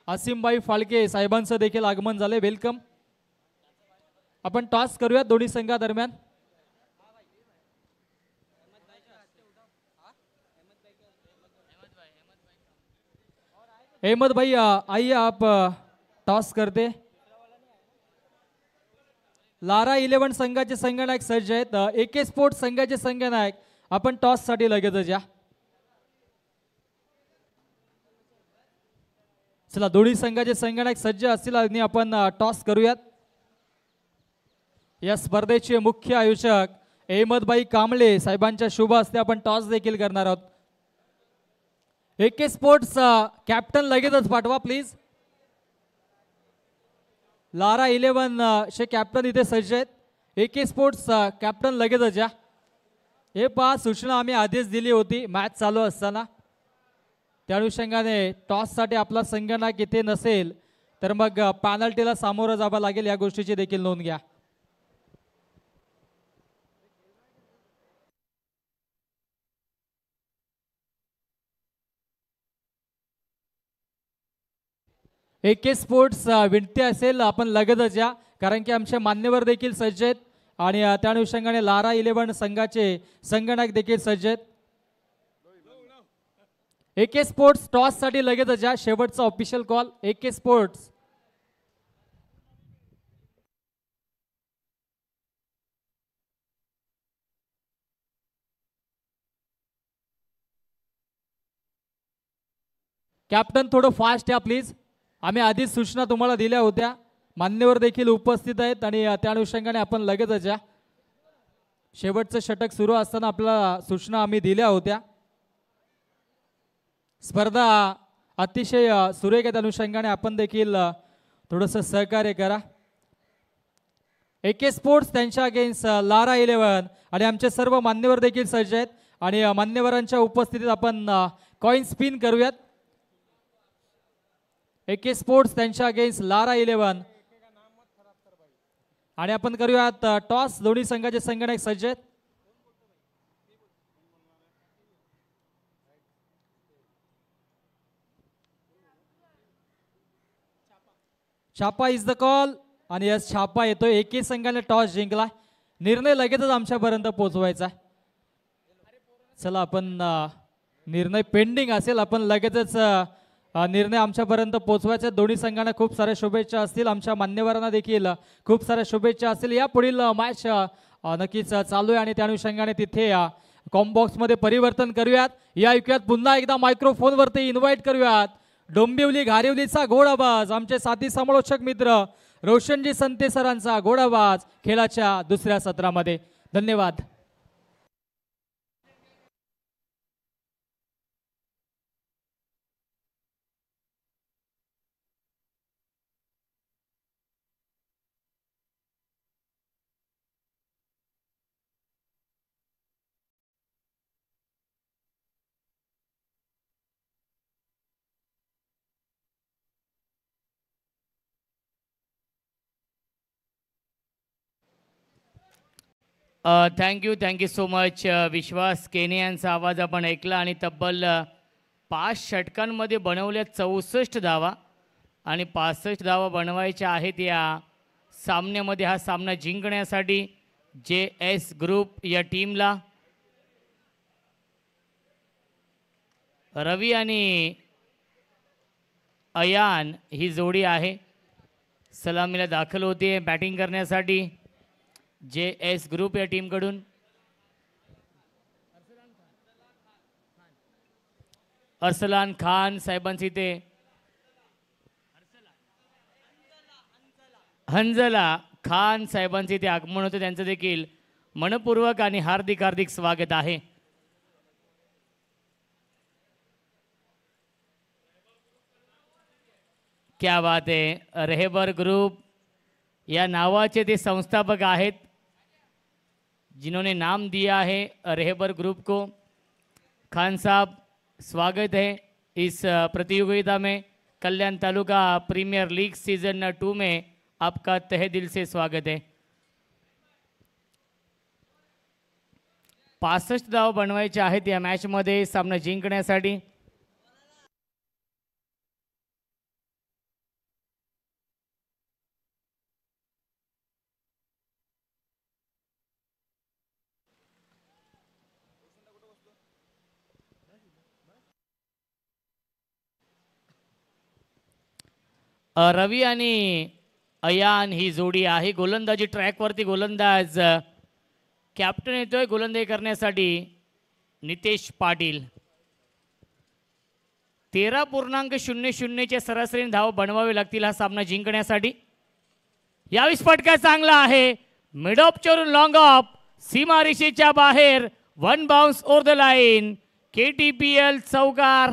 आसिम भाई फाळके साहेबांचं देखील आगमन झाले, वेलकम। आपण टॉस करूयात दोन्ही संघादरम्यान। अहमद भाई आइए, आप टॉस करते। लारा 11 संघाचे संघनायक सज्ज आहेत, AK स्पोर्ट्स संघाचे संघनायक आपण टॉस साठी लगेचच या। चला दोन्ही संघाचे संघनायक सज्ज असतील आणि आपण टॉस करूयात। या स्पर्धेचे मुख्य आयोजक अहमद भाई कांबळे साहेबांच्या शुभ हस्ते आपण टॉस देखील करणार आहोत। AK स्पोर्ट्स कॅप्टन लगेचच पाठवा प्लीज। लारा 11 चे कॅप्टन इथे सज्ज आहेत, AK स्पोर्ट्स कॅप्टन लगेचच या। हे पहा सूचना आम्ही आधीच दिली होती मॅच चालू असताना, त्या अनुषंगाने टॉस साठी आपला संघनायक इथे नसेल तर मग पेनल्टीला सामोरं जावं लागेल, या गोष्टीची देखील नोंद घ्या। AK स्पोर्ट्स विनंती असेल आपण लगेचच या कारण की आमचे मान्यवर देखील सज्ज आहेत आणि त्या अनुषंगाने लारा 11 संघाचे संघनायक देखील सज्ज आहेत। AK स्पोर्ट्स टॉस साठी लगेचच या, शेवटचा official call AK sports. Captain थोडं फास्ट या प्लीज, आम्ही आधीच सूचना तुम्हाला दिल्या होत्या, मान्यवर देखील उपस्थित आहेत आणि त्या अनुषंगाने आपण लगेचच या। शेवटचं षटक सुरू असताना आपल्याला सूचना आम्ही दिल्या होत्या। स्पर्धा अतिशय सुरेख आहे, त्या अनुषंगाने आपण देखील थोडंसं सहकार्य करा। AK स्पोर्ट्स त्यांच्या अगेन्स्ट लारा 11 आणि आमचे सर्व मान्यवर देखील सज्ज आहेत आणि मान्यवरांच्या उपस्थितीत आपण कॉइन स्पिन करूयात। AK स्पोर्ट्स त्यांच्या अगेन्स्ट लारा 11 आणि आपण करूयात टॉस। दोन्ही संघाचे संघनायक सज्ज आहेत। छापा इज द कॉल आणि यस छापा येतोय। AK संघाने टॉस जिंकला, निर्णय लगेचच आमच्यापर्यंत पोहोचवायचा। चला आपण निर्णय पेंडिंग असेल, आपण लगेचच निर्णय आमच्यापर्यंत पोहोचवायचे। दोन्ही संघांना खूप साऱ्या शुभेच्छा असतील, आमच्या मान्यवरांना देखील खूप साऱ्या शुभेच्छा असतील। या पुढील मॅच नक्कीच चालू आहे आणि त्या अनुषंगाने तिथे कॉम्बॉक्स मध्ये परिवर्तन करूयात. या ऐकूयात पुन्हा एकदा मायक्रोफोन वरती इन्व्हाइट करूयात डोंबिवली घारिवलीचा गोड आवाज, आमचे साथी समालोचक मित्र रोशनजी संते सरांचा गोड आवाज खेळाच्या दुसऱ्या सत्रामध्ये. धन्यवाद. Thank you so much. विश्वास केने यांचा आवाज आपण ऐकला आणि तब्बल 5 षटकांमध्ये बनवल्या 64 धावा आणि 65 धावा बनवायच्या आहेत या सामन्यामध्ये. हा सामना जिंकण्यासाठी JS ग्रुप या टीमला रवी आणि अयान ही जोडी आहे. सलामीला दाखल होते बॅटिंग करण्यासाठी JS ग्रुप या टीमकडून. अरसलान खान साहेबांची ते हंजला खान साहेबांचे ते आगमन होते. त्यांचं देखील मनपूर्वक आणि हार्दिक हार्दिक स्वागत आहे. क्या बात आहे. रेहबर ग्रुप या नावाचे ते संस्थापक आहेत जिन्होंने नाम दिया है रेहबर ग्रुप को. खान साहब स्वागत है इस प्रतियोगिता में. कल्याण तालुका प्रीमियर लीग सीजन 2 में आपका तहे दिल से स्वागत है. 65 धाव बनवायचे आहेत या मॅचमध्ये सामना जिंकण्यासाठी. रवी आणि अयान ही जोडी आहे. गोलंदाजी ट्रॅकवरती गोलंदाज कॅप्टन येतोय गोलंदाजी करण्यासाठी नितेश पाटील. 13.00 सरासरी धाव बनवावे लागतील हा सामना जिंकण्यासाठी. यावेळी फटका चांगला आहे. मिड ऑफ चरून लॉंग ऑफ सीमारेषेच्या बाहेर. 1 bounce over the line. KTPL चौकार.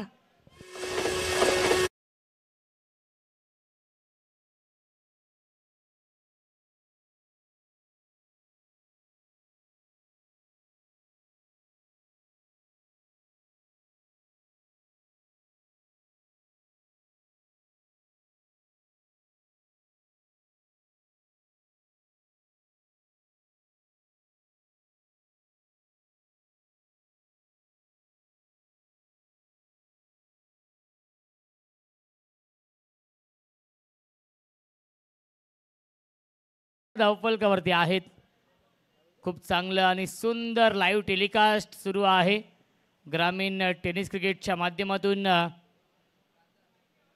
धावफलकावरती आहेत. खूप चांगलं आणि सुंदर लाईव्ह टेलिकास्ट सुरू आहे. ग्रामीण टेनिस क्रिकेटच्या माध्यमातून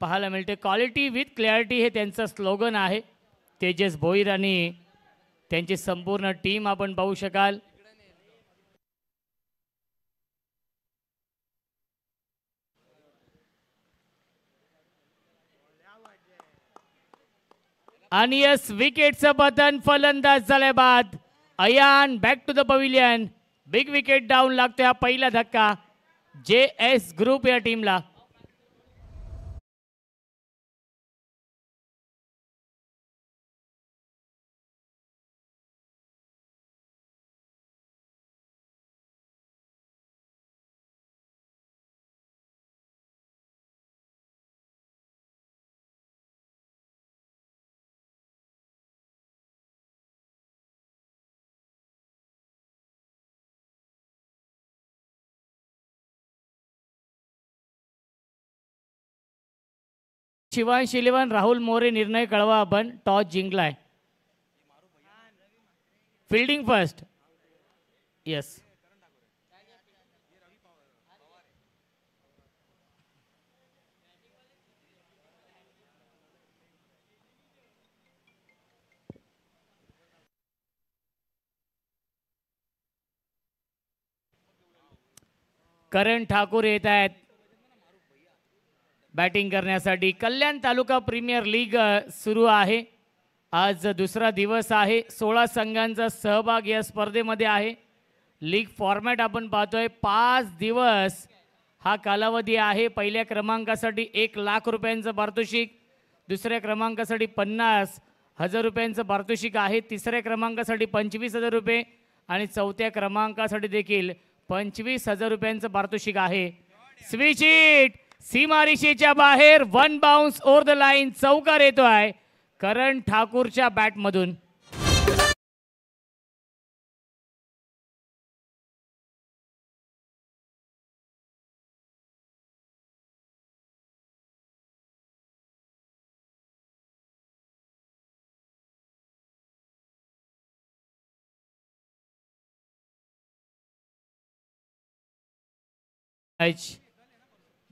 पाहायला मिळते. क्वालिटी विथ क्लॅरिटी हे त्यांचं स्लोगन आहे. तेजस भोईर आणि त्यांची संपूर्ण टीम आपण पाहू शकाल. आणि यस विकेटचं बटन फलंदाज झाल्या बाद Ayan back to the pavilion. Big wicket down लागतोय. हा पहिला धक्का JS ग्रुप या टीमला. शिवांश 11 राहुल मोरे निर्णय कळवा. आपण टॉस जिंकलाय. Fielding first. Yes Karan Thakur येत आहेत बॅटिंग करण्यासाठी. कल्याण तालुका प्रीमियर लीग सुरू आहे. आज दुसरा दिवस आहे. 16 संघांचा सहभाग या स्पर्धेमध्ये आहे. लीग फॉर्मॅट आपण पाहतोय. 5 दिवस हा कालावधी आहे. पहिल्या क्रमांकासाठी 1 लाख रुपयांचं पारितोषिक, दुसऱ्या क्रमांकासाठी 50,000 रुपयांचं पारितोषिक आहे, तिसऱ्या क्रमांकासाठी 25,000 रुपये आणि चौथ्या क्रमांकासाठी देखील 25,000 रुपयांचं पारितोषिक आहे. स्विच हिट सीमारेषेच्या बाहेर, 1 बाउन्स ओव्हर द लाईन, चौकार येतोय करण ठाकूरच्या बॅटमधून.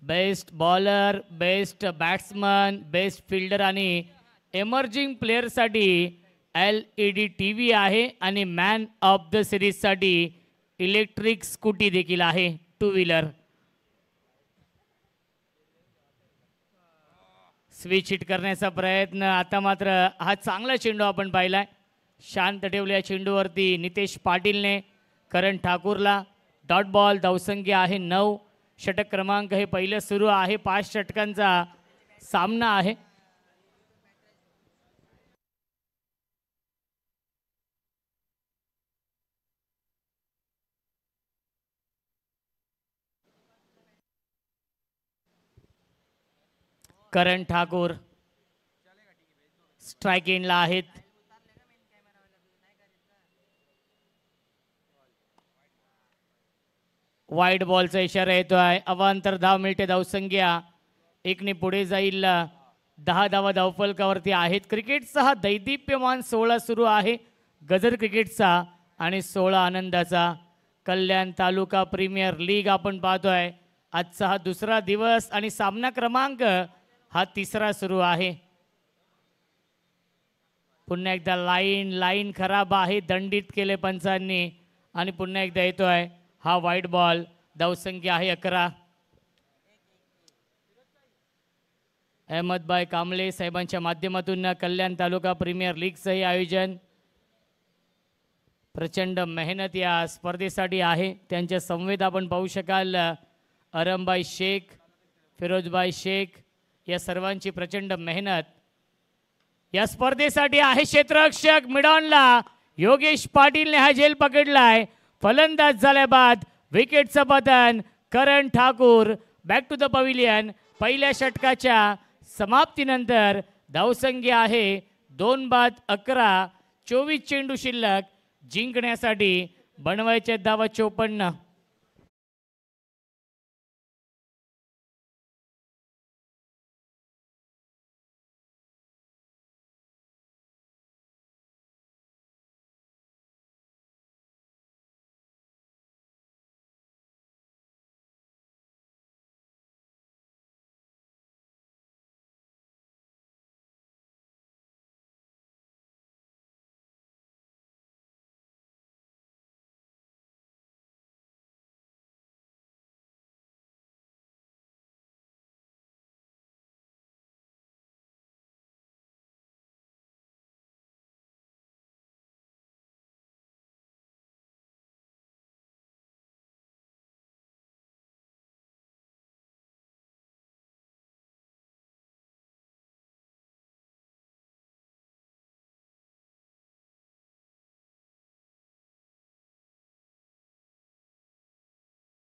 Best bowler, best batsman, best fielder आणि एमर्जिंग प्लेअरसाठी LED TV आहे आणि मॅन ऑफ द सिरीजसाठी इलेक्ट्रिक स्कूटी देखील आहे, 2 व्हीलर. स्विच हिट करण्याचा प्रयत्न. आता मात्र हा चांगला चेंडू आपण पाहिलाय. शांत ठेवल्या चेंडूवरती नितेश पाटीलने करण ठाकूरला. डॉट बॉल, धावसंख्या आहे 9. षटक क्रमांक हे पहिलं सुरू आहे. 5 षटकांचा सामना आहे. करण ठाकूर स्ट्राइक एंडला आहेत. वाईड बॉलचा इशारा येतोय. अवांतर धाव मिळते. धावसंख्या 1ने पुढे जाईल. 10 धावा धावफलकावरती आहेत. क्रिकेटचा हा दैदिप्यमान 16 सुरू आहे. गजर क्रिकेटचा आणि 16 आनंदाचा. कल्याण तालुका प्रीमियर लीग आपण पाहतोय. आजचा हा दुसरा दिवस आणि सामना क्रमांक हा 3रा सुरू आहे. पुन्हा एकदा लाईन खराब आहे, दंडित केले पंचांनी आणि पुन्हा एकदा येतोय हा वाईट बॉल. धावसंख्या आहे 11. अहमदभाई कांबळे साहेबांच्या माध्यमातून कल्याण तालुका प्रीमियर लीगचं हे आयोजन. प्रचंड मेहनत या स्पर्धेसाठी आहे. त्यांच्या संवेद आपण पाहू शकाल. अरमभाई शेख, फिरोजभाई शेख या सर्वांची प्रचंड मेहनत या स्पर्धेसाठी आहे. क्षेत्ररक्षक मिडॉनला योगेश पाटीलने हा झेल पकडलाय. फलंदाज झाल्या बाद विकेटचं पतन. Karan Thakur back to the pavilion. पहिल्या षटकाच्या समाप्तीनंतर धावसंख्या आहे 2 बाद 11. 24 चेंडू शिल्लक. जिंकण्यासाठी बनवायचे धावा 54.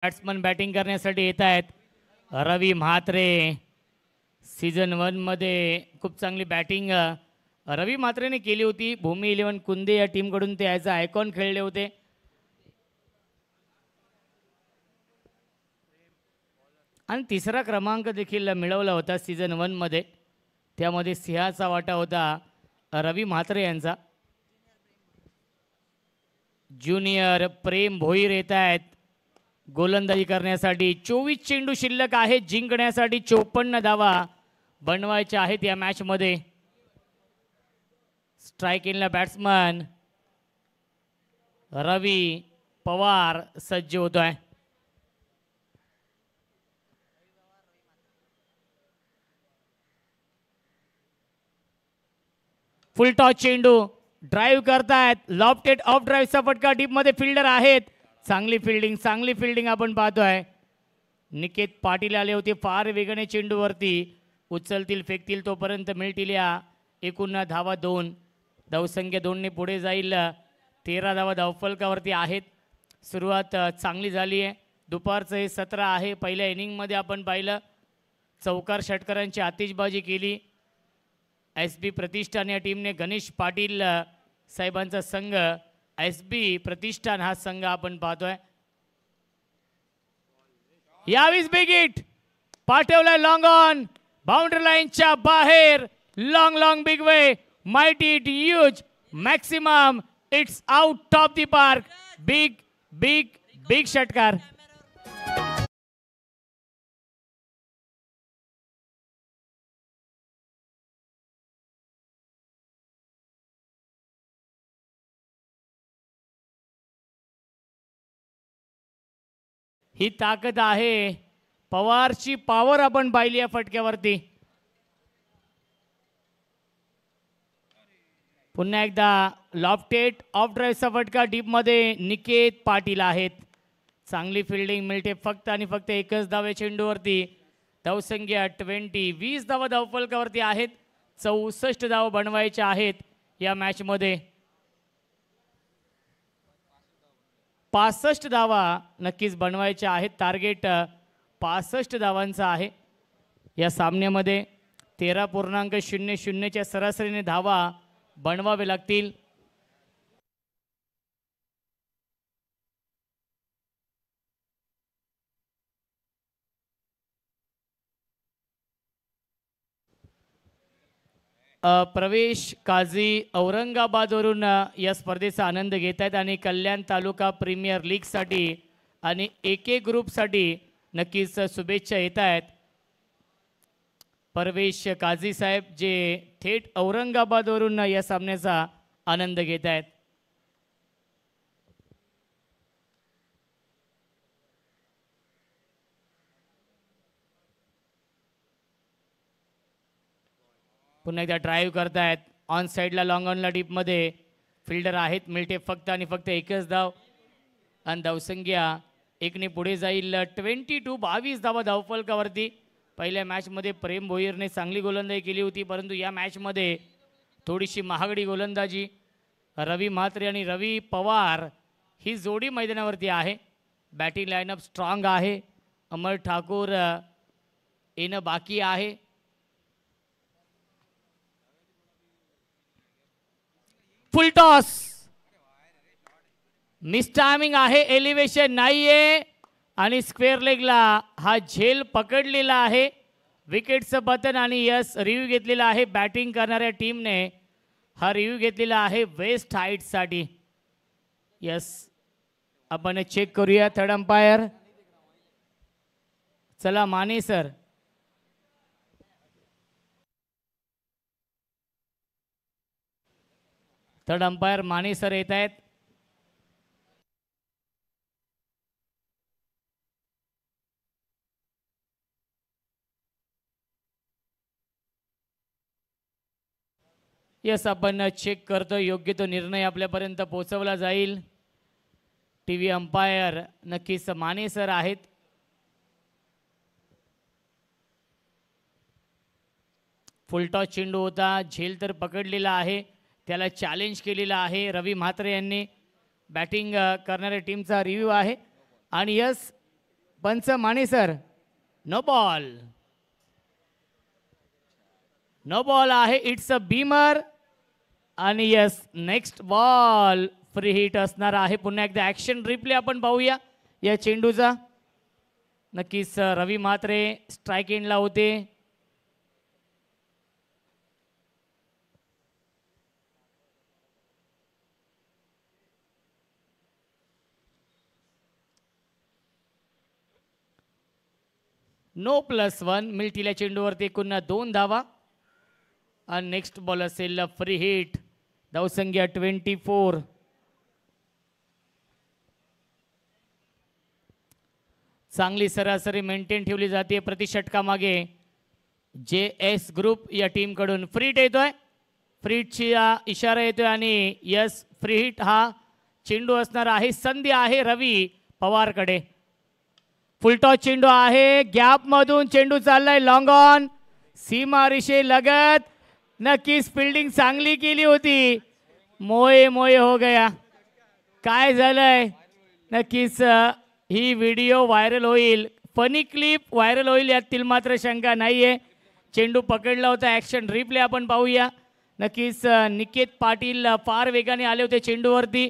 बॅट्समन बॅटिंग करण्यासाठी येत आहेत. रवी म्हात्रे सीझन 1 मध्ये खूप चांगली बॅटिंग रवी म्हात्रेने केली होती. भूमी 11 कुंदे या टीमकडून ते ॲज अ आयकॉन खेळले होते. आणि 3रा क्रमांक देखील मिळवला होता सीझन 1 मध्ये. त्यामध्ये सिंहाचा वाटा होता रवी म्हात्रे यांचा. ज्युनियर प्रेम भोईर येत आहेत गोलंदाजी करण्यासाठी. 24 चेंडू शिल्लक आहेत. जिंकण्यासाठी 54 धावा बनवायच्या आहेत या मॅच मध्ये. स्ट्राइक इनला बॅट्समन रवी पवार सज्ज होतोय. फुल टॉस चेंडू ड्राईव्ह करतायत. लॉफ्टेड ऑफ ड्राईव्हचा फटका डीप मध्ये फिल्डर आहेत. चांगली फिल्डिंग आपण पाहतोय. निकेत पाटील आले होते फार वेगाने चेंडूवरती. उचलतील फेकतील तोपर्यंत मिळतील या. एकूण धावा 2. धावसंख्या 2ने पुढे जाईल. 13 धावा धावफलकावरती आहेत. सुरुवात चांगली झाली आहे. दुपारचं हे सत्र आहे. पहिल्या इनिंगमध्ये आपण पाहिलं चौकार षटकारांची आतिषबाजी केली. SB प्रतिष्ठान या टीमने गणेश पाटील साहेबांचा संघ SB प्रतिष्ठान हा संघ आपण पाहतोय. यावीस बिग हिट पाठवलाय लॉंग ऑन बाउंड्री लाईनच्या बाहेर. Long big way mighty it huge maximum it's out of the park. Big षटकार. ही ताकद आहे पवारची पॉवर आपण पाहिली या फटक्यावरती. पुन्हा एकदा लॉफ्टेड ऑफ ड्राईव्हचा फटका डीप मध्ये निकेत पाटील आहेत. चांगली फिल्डिंग मिळते फक्त आणि फक्त एकच धाव चेंडूवरती. धावसंख्या 20 धावा धावफलकावरती आहेत. 64 धाव बनवायच्या आहेत या मॅच मध्ये. 65 धावा नक्कीच बनवायच्या आहेत. टार्गेट 65 धावांचा आहे या सामन्यामध्ये. 13.00 च्या सरासरीने धावा बनवावे लागतील. प्रवेश काझी औरंगाबादवरून या स्पर्धेचा आनंद घेत आहेत आणि कल्याण तालुका प्रीमियर लीगसाठी आणि AK ग्रुपसाठी नक्कीच शुभेच्छा येत आहेत. प्रवेश काझी साहेब जे थेट औरंगाबादवरून या सामन्याचा आनंद घेत आहेत. पुन्हा एकदा ड्राईव्ह करतायत. ऑन साईडला लॉंग ऑनला डीपमध्ये फिल्डर आहेत. मिळते फक्त आणि फक्त एकच धाव आणि धावसंख्या 1ने पुढे जाईल. 22 धावा धावफलकावरती. पहिल्या मॅचमध्ये प्रेम भोईरने चांगली गोलंदाजी केली होती, परंतु या मॅचमध्ये थोडीशी महागडी गोलंदाजी. रवी म्हात्रे आणि रवी पवार ही जोडी मैदानावरती आहे. बॅटिंग लाईनअप स्ट्रॉंग आहे. अमर ठाकूर येणं बाकी आहे. फुल टॉस मिस टायमिंग आहे. एलिव्हेशन नाहीये आणि स्क्वेअर लेगला हा झेल पकडलेला आहे. विकेटचं पतन आणि यस रिव्ह्यू घेतलेला आहे. बॅटिंग करणाऱ्या टीमने हा रिव्ह्यू घेतलेला आहे वेस्ट हाईटसाठी. यस आपण चेक करूया. थर्ड अंपायर चला Mane sir. Third umpire Mane sir येत आहेत. यस आपण चेक करतो. योग्य तो निर्णय आपल्यापर्यंत पोहोचवला जाईल. टीव्ही अंपायर नक्कीच माने सर आहेत. फुलटॉस चेंडू होता. झेल तर पकडलेला आहे. त्याला चॅलेंज केलेला आहे रवी म्हात्रे यांनी. बॅटिंग करणाऱ्या टीमचा रिव्ह्यू आहे आणि यस पंच Mane sir no ball. No ball आहे. इट्स अ बीमर आणि yes next ball free hit असणार आहे. पुन्हा एकदा ॲक्शन रिप्ले आपण पाहूया या चेंडूचा. नक्कीच रवी म्हात्रे स्ट्राईक एंडला होते. नो +1 मिळतील या चेंडूवरती. एकूण 2 धावा आणि नेक्स्ट बॉल असेल फ्री हिट. धावसंख्या 24. चांगली सरासरी मेंटेन ठेवली जाते प्रति षटकामागे. JS ग्रुप या टीमकडून फ्री हिट येतोय. फ्री हिटची इशारा येतोय आणि यस फ्री हिट हा चेंडू असणार आहे. संधी आहे रवी पवारकडे. फुलटॉस चेंडू आहे. गॅप मधून चेंडू चाललाय लॉंग ऑन. सीमा रेषे लगत. नक्कीच फिल्डिंग चांगली केली होती. मोये मोये हो गया. काय झालंय नक्कीच ही व्हिडिओ व्हायरल होईल. फनी क्लिप व्हायरल होईल यातील मात्र शंका नाहीये. चेंडू पकडला होता. ॲक्शन रिप्ले आपण पाहूया. नक्कीच निकेत पाटील फार वेगाने आले होते चेंडूवरती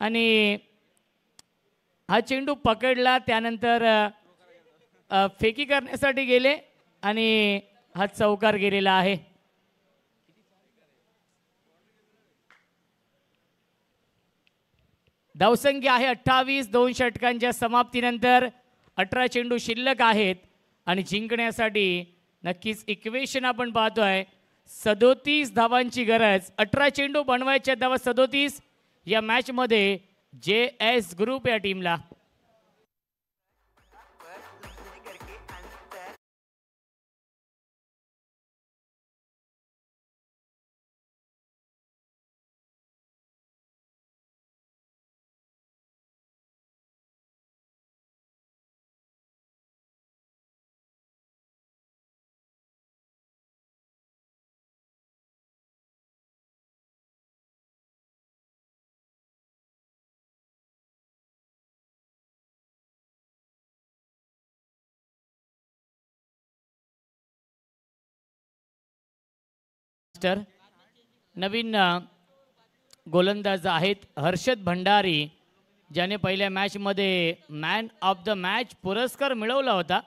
आणि हा चेंडू पकडला. त्यानंतर फेकी करण्यासाठी गेले आणि हा चौकार गेलेला आहे. धावसंख्या आहे 28. 2 षटकांच्या समाप्तीनंतर 18 चेंडू शिल्लक आहेत आणि जिंकण्यासाठी नक्कीच इक्वेशन आपण पाहतोय. 37 धावांची गरज. 18 चेंडू बनवायच्या धावा 37 या मॅचमध्ये JS ग्रुप या टीमला. नवीन गोलंदाज आहेत हर्षद भंडारी, ज्याने पहिल्या मॅचमध्ये मॅन ऑफ द मॅच पुरस्कार मिळवला होता.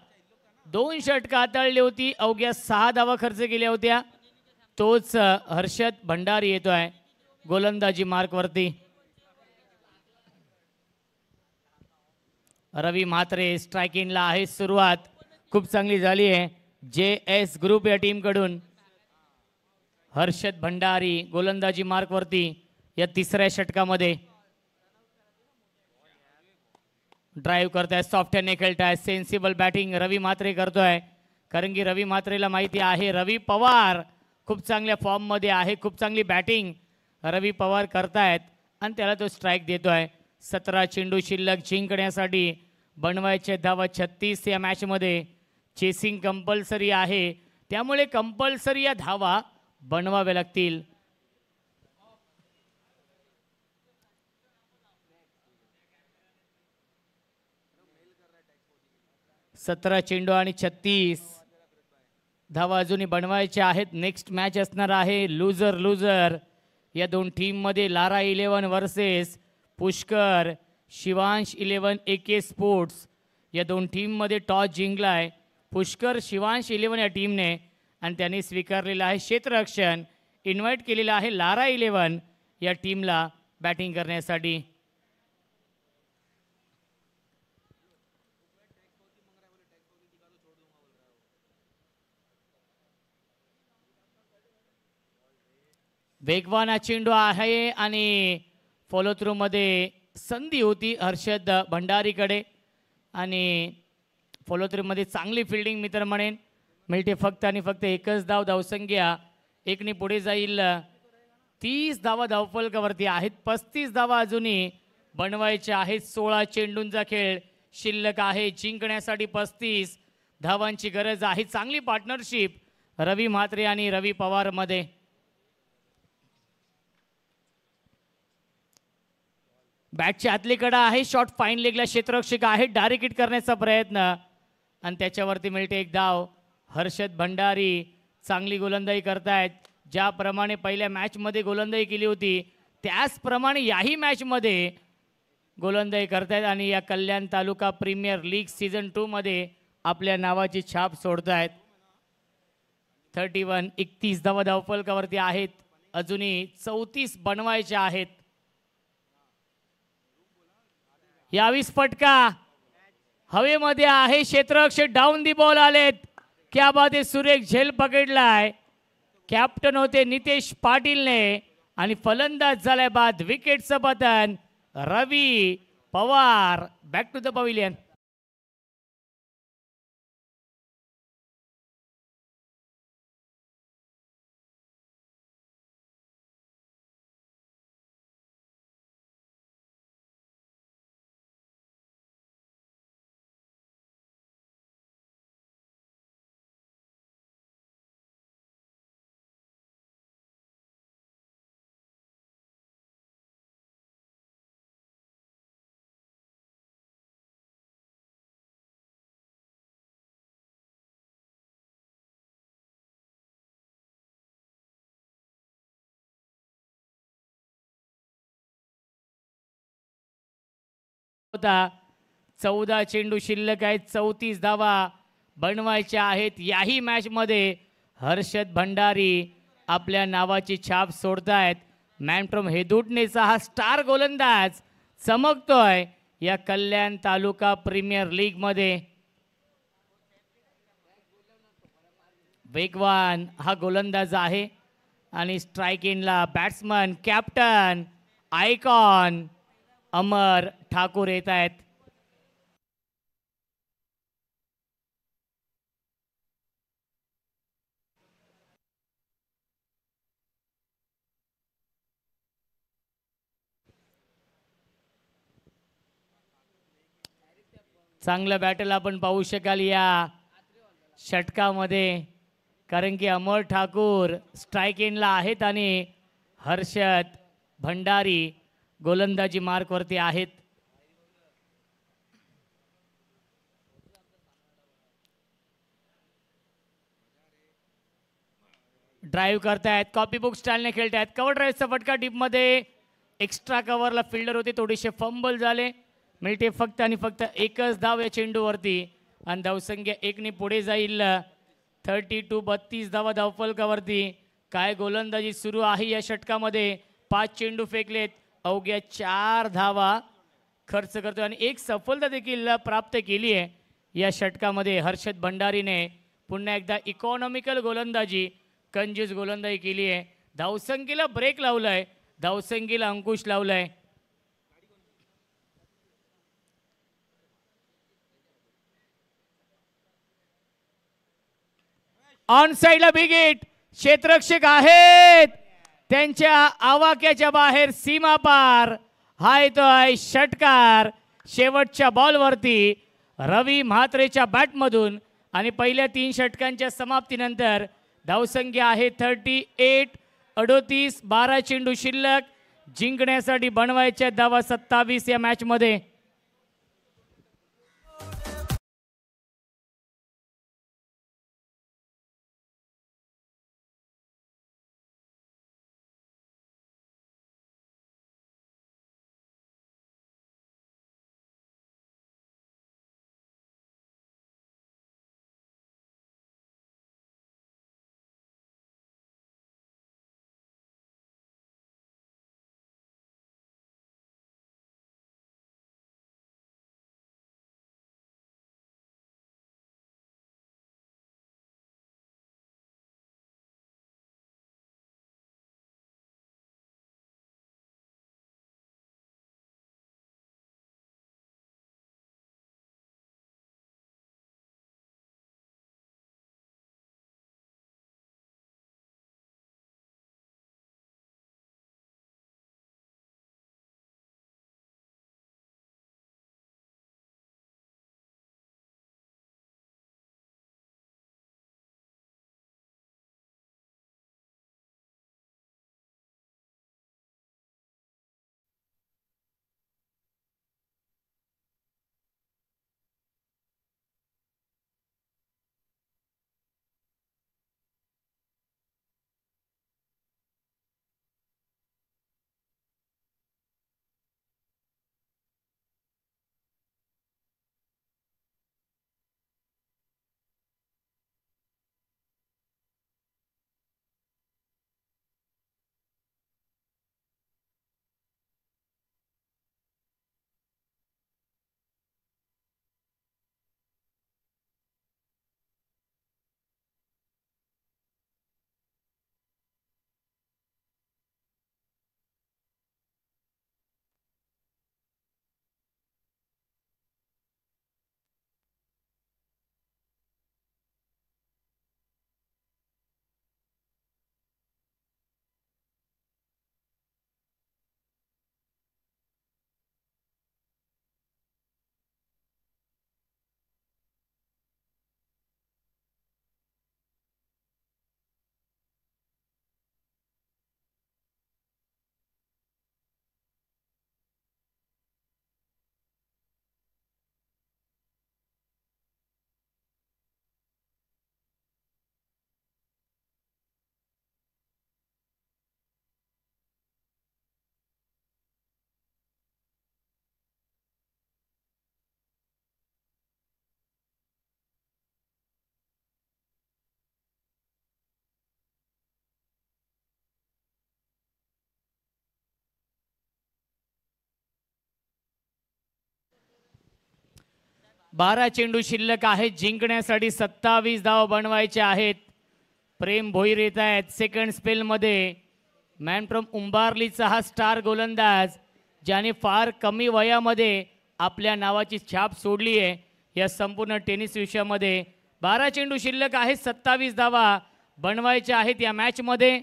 2 षटकं हाताळली होती. अवघ्या 6 धावा खर्च केल्या होत्या. तोच हर्षद भंडारी येतोय गोलंदाजी मार्कवरती. रवी म्हात्रे स्ट्रायकिंगला आहे. सुरुवात खूप चांगली झाली आहे JS ग्रुप या टीमकडून. हर्षद भंडारी गोलंदाजी मार्कवरती या तिसऱ्या षटकामध्ये. ड्राईव्ह करताय. सॉफ्ट हँडने खेळताय. सेन्सिबल बॅटिंग रवी म्हात्रे करतोय. कारण की रवी म्हात्रेला माहिती आहे रवी पवार खूप चांगल्या फॉर्ममध्ये आहे. खूप चांगली बॅटिंग रवी पवार करतायत आणि त्याला तो स्ट्राईक देतोय. 17 चेंडू शिल्लक. जिंकण्यासाठी बनवायचे धावा 36 या मॅचमध्ये. चेसिंग कंपल्सरी आहे, त्यामुळे कंपल्सरी या धावा बनवाव्या लागतील. सतरा चेंडू आणि 36 धावा अजूनही बनवायच्या आहेत. नेक्स्ट मॅच असणार आहे लुझर लुझर या दोन टीम मध्ये. Lara 11 versus Pushkar Shivansh 11 AK sports या दोन टीम मध्ये. टॉस जिंकलाय पुष्कर शिवांश 11 या टीमने आणि त्यांनी स्वीकारलेलं आहे क्षेत्ररक्षण. इन्व्हाइट केलेलं आहे लारा 11 या टीमला बॅटिंग करण्यासाठी. वेगवान चेंडू आहे आणि फॉलो थ्रू मध्ये संधी होती हर्षद भंडारीकडे आणि फॉलो थ्रू मध्ये चांगली फिल्डिंग मी तर म्हणेन मिळते. फक्त आणि फक्त एकच धाव. धावसंख्या 1ने पुढे जाईल. 30 धावा धावफलकावरती आहेत. 35 धावा अजूनही बनवायच्या आहेत. 16 चेंडूंचा खेळ शिल्लक आहे. जिंकण्यासाठी 35 धावांची गरज आहे. चांगली पार्टनरशिप रवी म्हात्रे आणि रवी पवार मध्ये. बॅटची आतली कडा आहे. शॉट फाईन लेगला क्षेत्ररक्षक आहे. डायरेक्ट हिट करण्याचा प्रयत्न आणि त्याच्यावरती मिळते एक धाव. हर्षद भंडारी चांगली गोलंदाजी करतायत. ज्याप्रमाणे पहिल्या मॅचमध्ये गोलंदाजी केली होती त्याचप्रमाणे याही मॅचमध्ये गोलंदाजी करतायत आणि या कल्याण तालुका प्रीमियर लीग सीझन 2 मध्ये आपल्या नावाची छाप सोडतायत. 31 धावा धावफलकावरती आहेत. अजूनही 34 बनवायच्या आहेत. 22 फटका हवेमध्ये आहे. क्षेत्ररक्षक डाऊन दी बॉल आलेत. क्या बात आहे. सुरेख झेल पकडलाय. कॅप्टन होते नितेश पाटीलने आणि फलंदाज झालाय बाद. विकेटचं पतन Ravi Pawar. Back to the pavilion. होता. 14 चेंडू शिल्लक आहेत, 34 धावा बनवायच्या आहेत. याही मॅचमध्ये हर्षद भंडारी आपल्या नावाची छाप सोडतायत. मॅन फ्रॉम हेदुटणेचा हा स्टार गोलंदाज चमकतोय या कल्याण तालुका प्रीमियर लीग मध्ये. वेगवान हा गोलंदाज आहे आणि स्ट्राईक इनला बॅट्समन कॅप्टन आयकॉन अमर ठाकूर येत आहेत. चांगलं बॅटल आपण पाहू शकाल या षटकामध्ये, कारण की अमर ठाकूर स्ट्राईक इनला आहेत आणि हर्षद भंडारी गोलंदाजी मार्कवरती आहेत. ड्राईव्ह करतायत, कॉपी बुक स्टाईलने खेळतायत. कव्हर ड्राईव्हचा फटका डीपमध्ये, एक्स्ट्रा कव्हरला फिल्डर होते, थोडेसे फंबल झाले. मिळते फक्त आणि फक्त एकच धाव या चेंडूवरती आणि धावसंख्या 1ने पुढे जाईल. 32 धावा धावफलकावरती. काय गोलंदाजी सुरू आहे या षटकामध्ये. 5 चेंडू फेकलेत, अवघ्या 4 धावा खर्च करतो आणि एक सफलता देखील प्राप्त केली आहे या षटकामध्ये. हर्षद भंडारीने पुन्हा एकदा इकॉनॉमिकल गोलंदाजी, कंजूस गोलंदाजी केली आहे. धावसंख्येला ब्रेक लावलाय, धावसंख्येला अंकुश लावलाय. ऑन साइडला बिग हिट, क्षेत्ररक्षक आहेत, त्यांच्या आवाक्याच्या बाहेर सीमा पार. हा येतोय षटकार शेवटच्या बॉलवरती रवी म्हात्रेच्या बॅटमधून आणि पहिल्या 3 षटकांच्या समाप्तीनंतर धावसंख्या आहे 38. 38, 12 चेंडू शिल्लक. जिंकण्यासाठी बनवायच्या धावा 27 या मॅचमध्ये. 12 चेंडू शिल्लक आहेत. जिंकण्यासाठी 27 धावा बनवायचे आहेत. प्रेम भोईर येत आहेत सेकंड स्पेलमध्ये. मॅन फ्रॉम उंबारलीचा हा स्टार गोलंदाज ज्याने फार कमी वयामध्ये आपल्या नावाची छाप सोडली आहे या संपूर्ण टेनिस विश्वामध्ये. 12 चेंडू शिल्लक आहेत. 27 धावा बनवायच्या आहेत या मॅचमध्ये.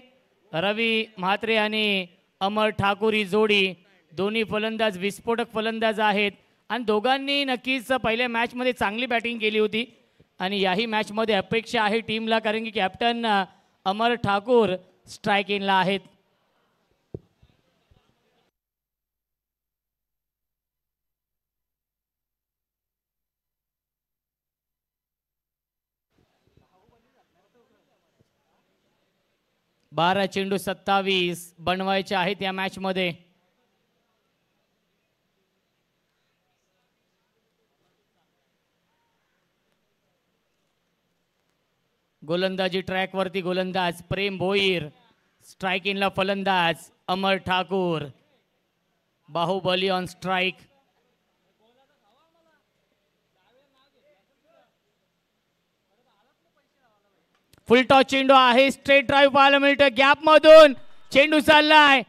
रवी म्हात्रे आणि अमर ठाकूर ही जोडी दोन्ही फलंदाज विस्फोटक फलंदाज आहेत आणि दोघांनी नक्कीच पहिल्या मॅचमध्ये चांगली बॅटिंग केली होती आणि याही मॅचमध्ये अपेक्षा आहे टीमला, कारण की कॅप्टन अमर ठाकूर स्ट्राईक इनला आहेत. बारा चेंडू 27 बनवायचे आहेत या मॅचमध्ये. गोलंदाजी ट्रॅक वरती गोलंदाज प्रेम भोईर, स्ट्राइक इनला फलंदाज Amar Thakur. Bahubali on strike. Full toss चेंडू आहे. स्ट्रेट ड्राईव्ह पाहायला मिळतं. गॅप मधून चेंडू चाललाय.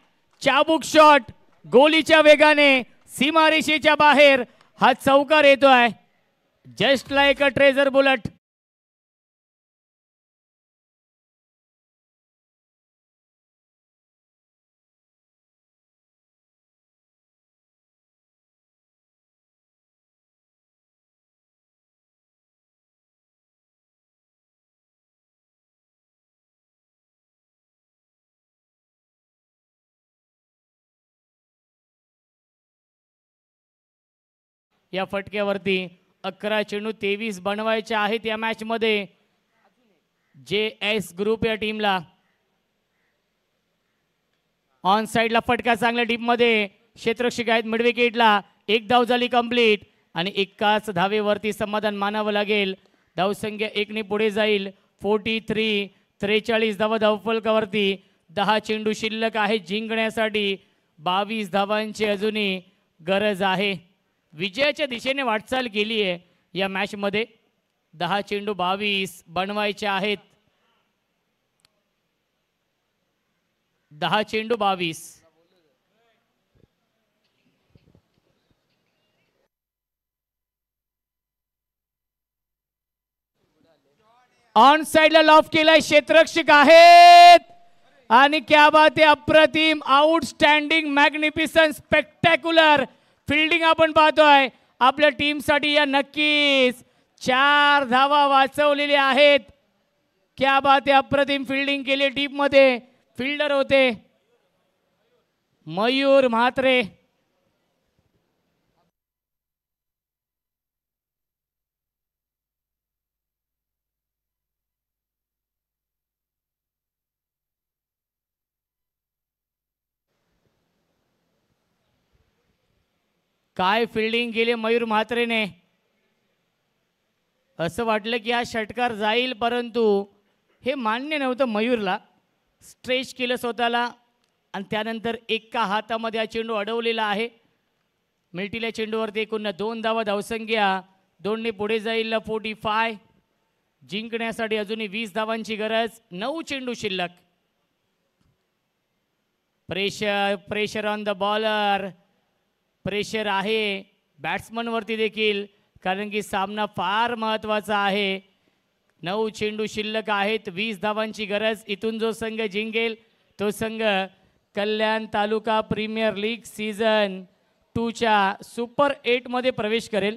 चाबुक शॉट गोलीच्या वेगाने सीमारेषेच्या बाहेर हा चौकार येतोय. Just like a treasure bullet. या फटक्यावरती 11 चेंडू 23 बनवायचे आहेत या मॅच मध्ये JS ग्रुप या टीमला. ऑन साइडला फटका चांगल्या डीप मध्ये क्षेत्ररक्षक आहेत मिड विकेटला. एक धाव झाली कंप्लीट आणि एकाच धावेवरती समाधान मानावं लागेल. धावसंख्या 1 ने पुढे जाईल. 43 43 धावा धावफलकावरती. 10 चेंडू शिल्लक आहे जिंकण्यासाठी. 22 धावांची अजूनही गरज आहे. विजयाच्या दिशेने वाटचाल केली आहे या मॅच मध्ये. 10 चेंडू 22 बनवायचे आहेत. 10 चेंडू 22. ऑन साइडला लॉफ केलाय. क्षेत्ररक्षक आहेत आणि क्या बात आहे. अप्रतिम आउटस्टँडिंग मॅग्निफिसंट स्पेक्टॅक्युलर फिल्डिंग आपण पाहतोय आपल्या टीमसाठी. या नक्कीच 4 धावा वाचवलेल्या आहेत. क्या बात आहे. अप्रतिम फिल्डिंग केली डीप मध्ये. फिल्डर होते मयूर म्हात्रे. काय फिल्डिंग केली मयूर म्हात्रेने. असं वाटलं की हा षटकार जाईल, परंतु हे मान्य नव्हतं मयूरला. स्ट्रेच केलं स्वतःला आणि त्यानंतर एका हातामध्ये हा चेंडू अडवलेला आहे. मिल्टील्या चेंडूवरती एकूण 2 धावा धावसंख्या 2 ने पुढे जाईल. 45 जिंकण्यासाठी अजूनही 20 धावांची गरज. 9 चेंडू शिल्लक. Pressure on the bowler. Pressure आहे बॅट्समन वरती देखील, कारण की सामना फार महत्त्वाचा आहे. 9 चेंडू शिल्लक आहेत. 20 धावांची गरज. इथून जो संघ जिंकेल तो संघ कल्याण तालुका प्रीमियर लीग सीझन 2 च्या सुपर 8 मध्ये प्रवेश करेल.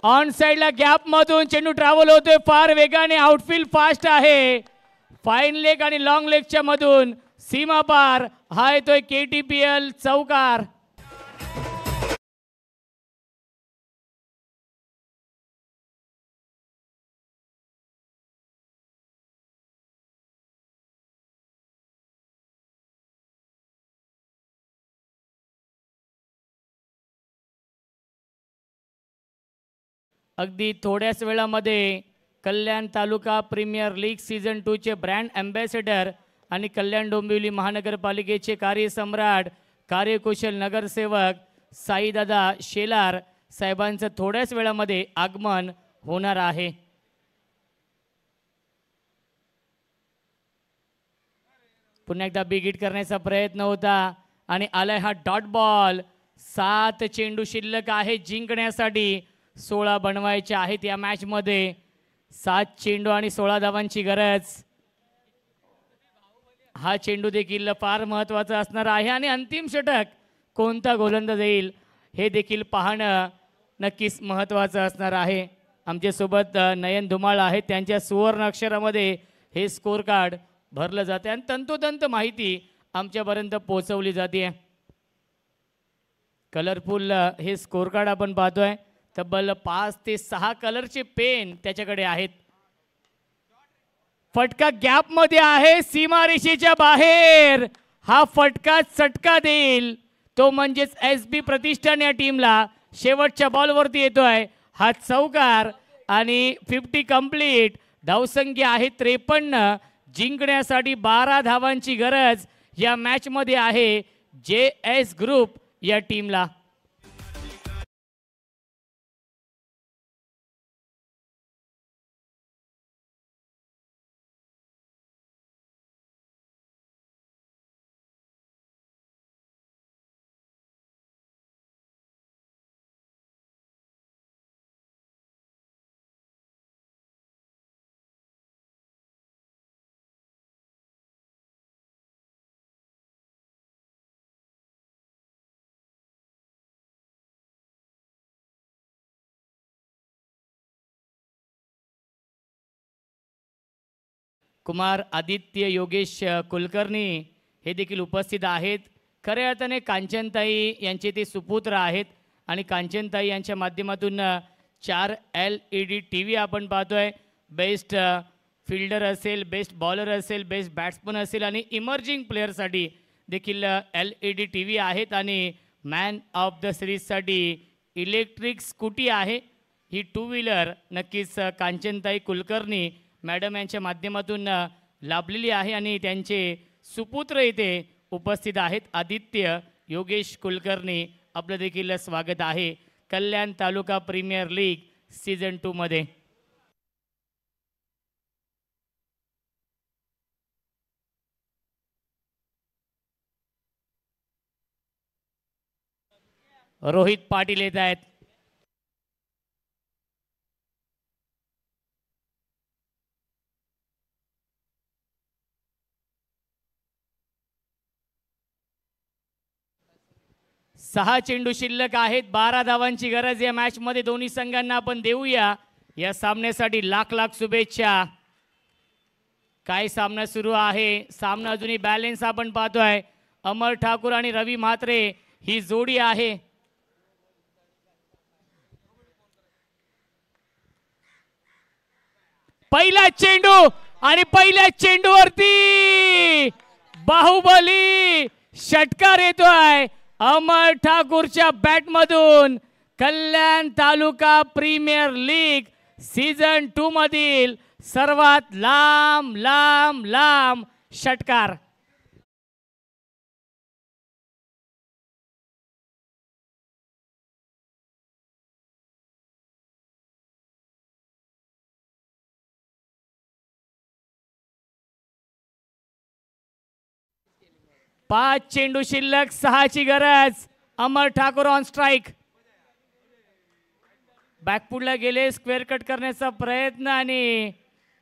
ऑन साइडला गॅप मधून चेंडू ट्रॅव्हल होतोय फार वेगाने. आउटफील्ड फास्ट आहे. फाईन लेग आणि लॉंग लेगच्या मधून सीमा पार हा येतोय KTPL चौकार. अगदी थोड्याच वेळामध्ये कल्याण तालुका प्रीमियर लीग सीझन 2 चे ब्रँड अँबॅसेडर आणि कल्याण डोंबिवली महानगरपालिकेचे कार्यसम्राट कार्यकुशल नगरसेवक साईदादा शेलार साहेबांचं थोड्याच वेळामध्ये आगमन होणार आहे। पुन्हा एकदा बिग हिट करण्याचा प्रयत्न होता आणि आलाय हा डॉट बॉल। 7 चेंडू शिल्लक आहे जिंकण्यासाठी, 16 बनवायचे आहेत या मॅच मध्ये। 7 चेंडू आणि 16 धावांची गरज। हा चेंडू देखील फार महत्त्वाचा असणार आहे आणि अंतिम षटक कोणता गोलंदाज येईल हे देखील पाहणं नक्कीच महत्त्वाचं असणार आहे। आमच्या सोबत नयन धुमाळ आहेत, त्यांच्या सुवर्ण अक्षरामध्ये हे स्कोर कार्ड भरलं जाते आणि तंतोतंत माहिती आमच्यापर्यंत पोहोचवली जाते। कलरफुल हे स्कोर कार्ड आपण पाहतोय, तब्बल 5 ते 6 कलरचे पेन त्याच्याकडे आहेत। फटका गॅप मध्ये आहे, सीमारेषेच्या बाहेर हा फटका चटका देईल तो म्हणजेच एसबी प्रतिष्ठान या टीमला। शेवटच्या बॉलवरती येतोय हा चौकार आणि 50 कंप्लीट। धावसंख्या आहे 53, जिंकण्यासाठी 12 धावांची गरज या मॅच मध्ये आहे JS ग्रुप या टीमला। कुमार आदित्य योगेश कुलकर्णी हे देखील उपस्थित आहेत। खऱ्या अर्थाने कांचनताई यांचे ते सुपुत्र आहेत आणि कांचनताई यांच्या माध्यमातून 4 LED TV आपण पाहतोय। बेस्ट फिल्डर असेल, बेस्ट बॉलर असेल, बेस्ट बॅट्समन असेल आणि इमर्जिंग प्लेअरसाठी देखील LED TV आहेत आणि मॅन ऑफ द सिरीजसाठी इलेक्ट्रिक स्कूटी आहे। ही 2 व्हीलर नक्कीच कांचनताई कुलकर्णी मॅडम यांच्या माध्यमातून लाभलेली आहे आणि त्यांचे सुपुत्र इथे उपस्थित आहेत। आदित्य योगेश कुलकर्णी, आपलं देखील स्वागत आहे कल्याण तालुका प्रीमियर लीग सीझन 2 मध्ये। रोहित पाटील येत आहेत। सहा चेंडू शिल्लक आहेत, 12 धावांची गरज या मॅच मध्ये दोन्ही संघांना आपण देऊया। या सामन्यासाठी लाख लाख शुभेच्छा। काय सामना सुरू आहे, सामना अजूनही बॅलेन्स आपण पाहतोय। अमर ठाकूर आणि रवी म्हात्रे ही जोडी आहे। पहिला चेंडू आणि पहिल्या चेंडूवरती बाहुबली षटकार येतोय अमर ठाकूरच्या बॅटमधून। कल्याण तालुका प्रीमियर लीग सीझन 2 मधील सर्वात लांब लांब लांब षटकार। पाच चेंडू शिल्लक, 6 ची गरज। अमर ठाकूर ऑन स्ट्राइक, बॅकफुटला गेले, स्क्वेअर कट करण्याचा प्रयत्न आणि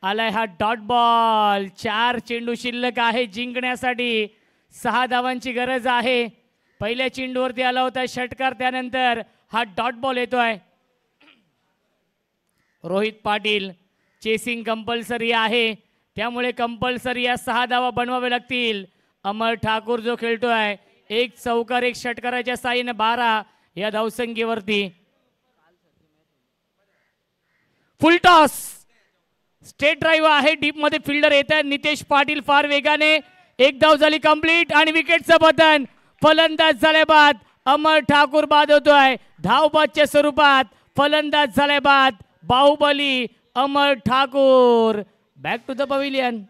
आलाय हा डॉट बॉल। 4 चेंडू शिल्लक आहे, जिंकण्यासाठी 6 धावांची गरज आहे। पहिल्या चेंडूवरती आला होता षटकार, त्यानंतर हा डॉट बॉल येतोय। रोहित पाटील, चेसिंग कंपल्सरी आहे, त्यामुळे कंपल्सरी या 6 धावा बनवावे लागतील। अमर ठाकूर जो खेळतोय, एक चौकार एक षटकाराच्या साहाय्याने 12 या धावसंख्येवरती। फुल टॉस, स्ट्रेट ड्राइव्ह आहे, डीप मध्ये फिल्डर येत आहे नितेश पाटील फार वेगाने। एक धाव झाली कंप्लीट आणि विकेटचं पतन। फलंदाज झाले बाद, अमर ठाकूर बाद होतोय धावबादच्या स्वरूपात। फलंदाज झाले बाद, Bahubali Amar Thakur. Back to the pavilion.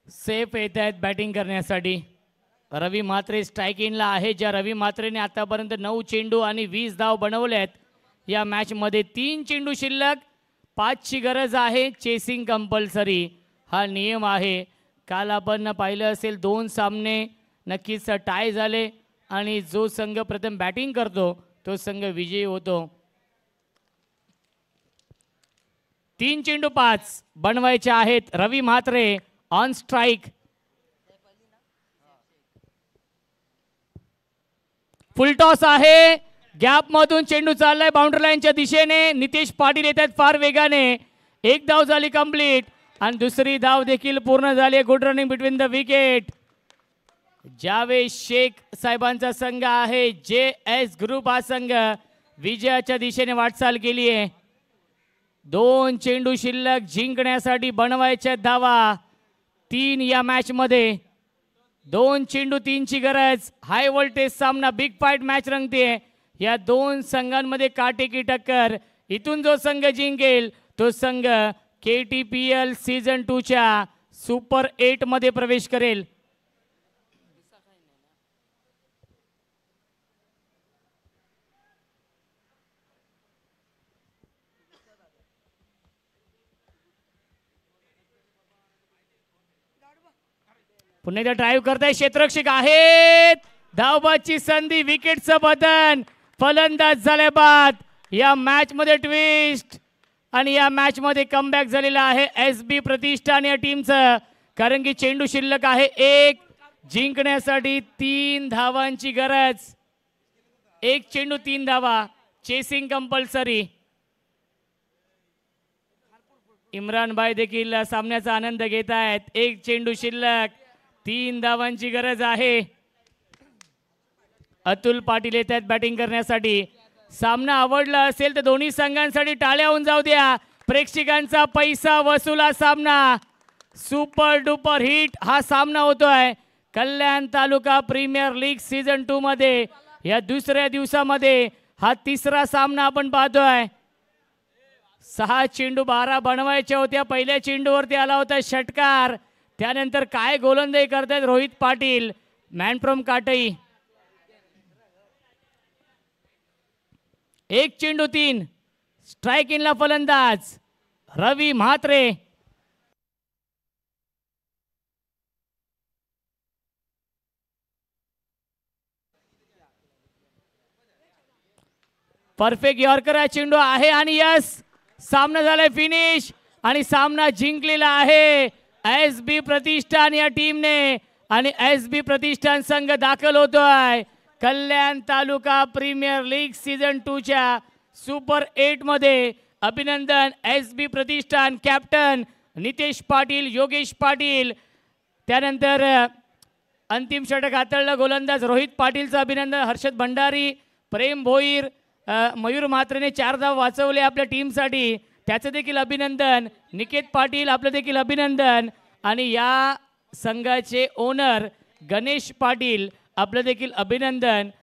Saif येत आहेत बॅटिंग करण्यासाठी. रवी म्हात्रे स्ट्राईक इनला आहे. ज्या रवी म्हात्रेने आतापर्यंत 9 चेंडू आणि 20 धाव बनवल्यात या मॅचमध्ये. 3 चेंडू शिल्लक, 5ची गरज आहे. चेसिंग कंपल्सरी हा नियम आहे. काल आपण पाहिलं असेल 2 सामने नक्कीच टाय झाले आणि जो संघ प्रथम बॅटिंग करतो तो संघ विजयी होतो. 3 चेंडू 5 बनवायचे आहेत. रवी म्हात्रे ऑन स्ट्राईक. फुलटॉस आहे. गॅप मधून चेंडू चाललाय बाउंड्री लाईनच्या दिशेने. नितेश पाटील येत आहेत फार वेगाने. 1 धाव झाली कंप्लीट आणि दुसरी धाव देखील पूर्ण झाली. Good running between the wicket. Javed Shaikh साहेबांचा संघ आहे. JS ग्रुप हा संघ विजयाच्या दिशेने वाटचाल केली आहे. 2 चेंडू शिल्लक, जिंकण्यासाठी बनवायच्या धावा 3 या मॅच मध्ये. 2 चेंडू 3ची गरज. हाय व्होल्टेज सामना, बिग फाईट मॅच रंगते. या 2 संघांमध्ये काटेकी टक्कर. इथून जो संघ जिंकेल तो संघ KTPL सीझन 2च्या सुपर 8 मध्ये प्रवेश करेल. पुन्हा एकदा ड्राईव्ह करताय. क्षेत्ररक्षक आहेत. धावबाची संधी, विकेटचं बदन. फलंदाज झाल्या बाद या मॅच मध्ये ट्विस्ट आणि या मॅच मध्ये कमबॅक झालेला आहे SB प्रतिष्ठान या टीमचं. कारण की चेंडू शिल्लक आहे 1. जिंकण्यासाठी 3 धावांची गरज. 1 चेंडू 3 धावा. Chasing compulsory. इम्रान भाई देखील सामन्याचा आनंद घेत आहेत. 1 चेंडू शिल्लक, 3 धावांची गरज आहे. अतुल पाटील येत आहेत बॅटिंग करण्यासाठी. सामना आवडला असेल तर दोन्ही संघांसाठी टाळ्या होऊन जाऊ द्या. प्रेक्षकांचा पैसा वसूल हा सामना. सुपर डुपर हिट हा सामना होतोय कल्याण तालुका प्रीमियर लीग सीझन 2 मध्ये. या दुसऱ्या दिवसामध्ये हा 3रा सामना आपण पाहतोय. 6 चेंडू 12 बनवायच्या होत्या. पहिल्या चेंडूवरती आला होता षटकार. त्यानंतर काय गोलंदाजी करतायत रोहित पाटील, मॅन फ्रॉम काटई. 1 चेंडू 3. स्ट्राईक इनला फलंदाज रवी म्हात्रे. परफेक्ट यॉर्कर हा चेंडू आहे आणि यस, सामना झालाय फिनिश आणि सामना जिंकलेला आहे SB प्रतिष्ठान या टीमने. आणि SB प्रतिष्ठान संघ दाखल होतोय कल्याण तालुका प्रीमियर लीग सीझन 2च्या सुपर 8 मध्ये. अभिनंदन SB प्रतिष्ठान. कॅप्टन नितेश पाटील, योगेश पाटील. त्यानंतर अंतिम षटक हाताळलं गोलंदाज रोहित पाटीलचं अभिनंदन. हर्षद भंडारी, प्रेम भोईर, मयूर म्हात्रेने 4 धाव वाचवले आपल्या टीमसाठी, त्याचं देखील अभिनंदन. निकेत पाटील आपलं देखील अभिनंदन. आणि या संघाचे ओनर गणेश पाटील आपलं देखील अभिनंदन.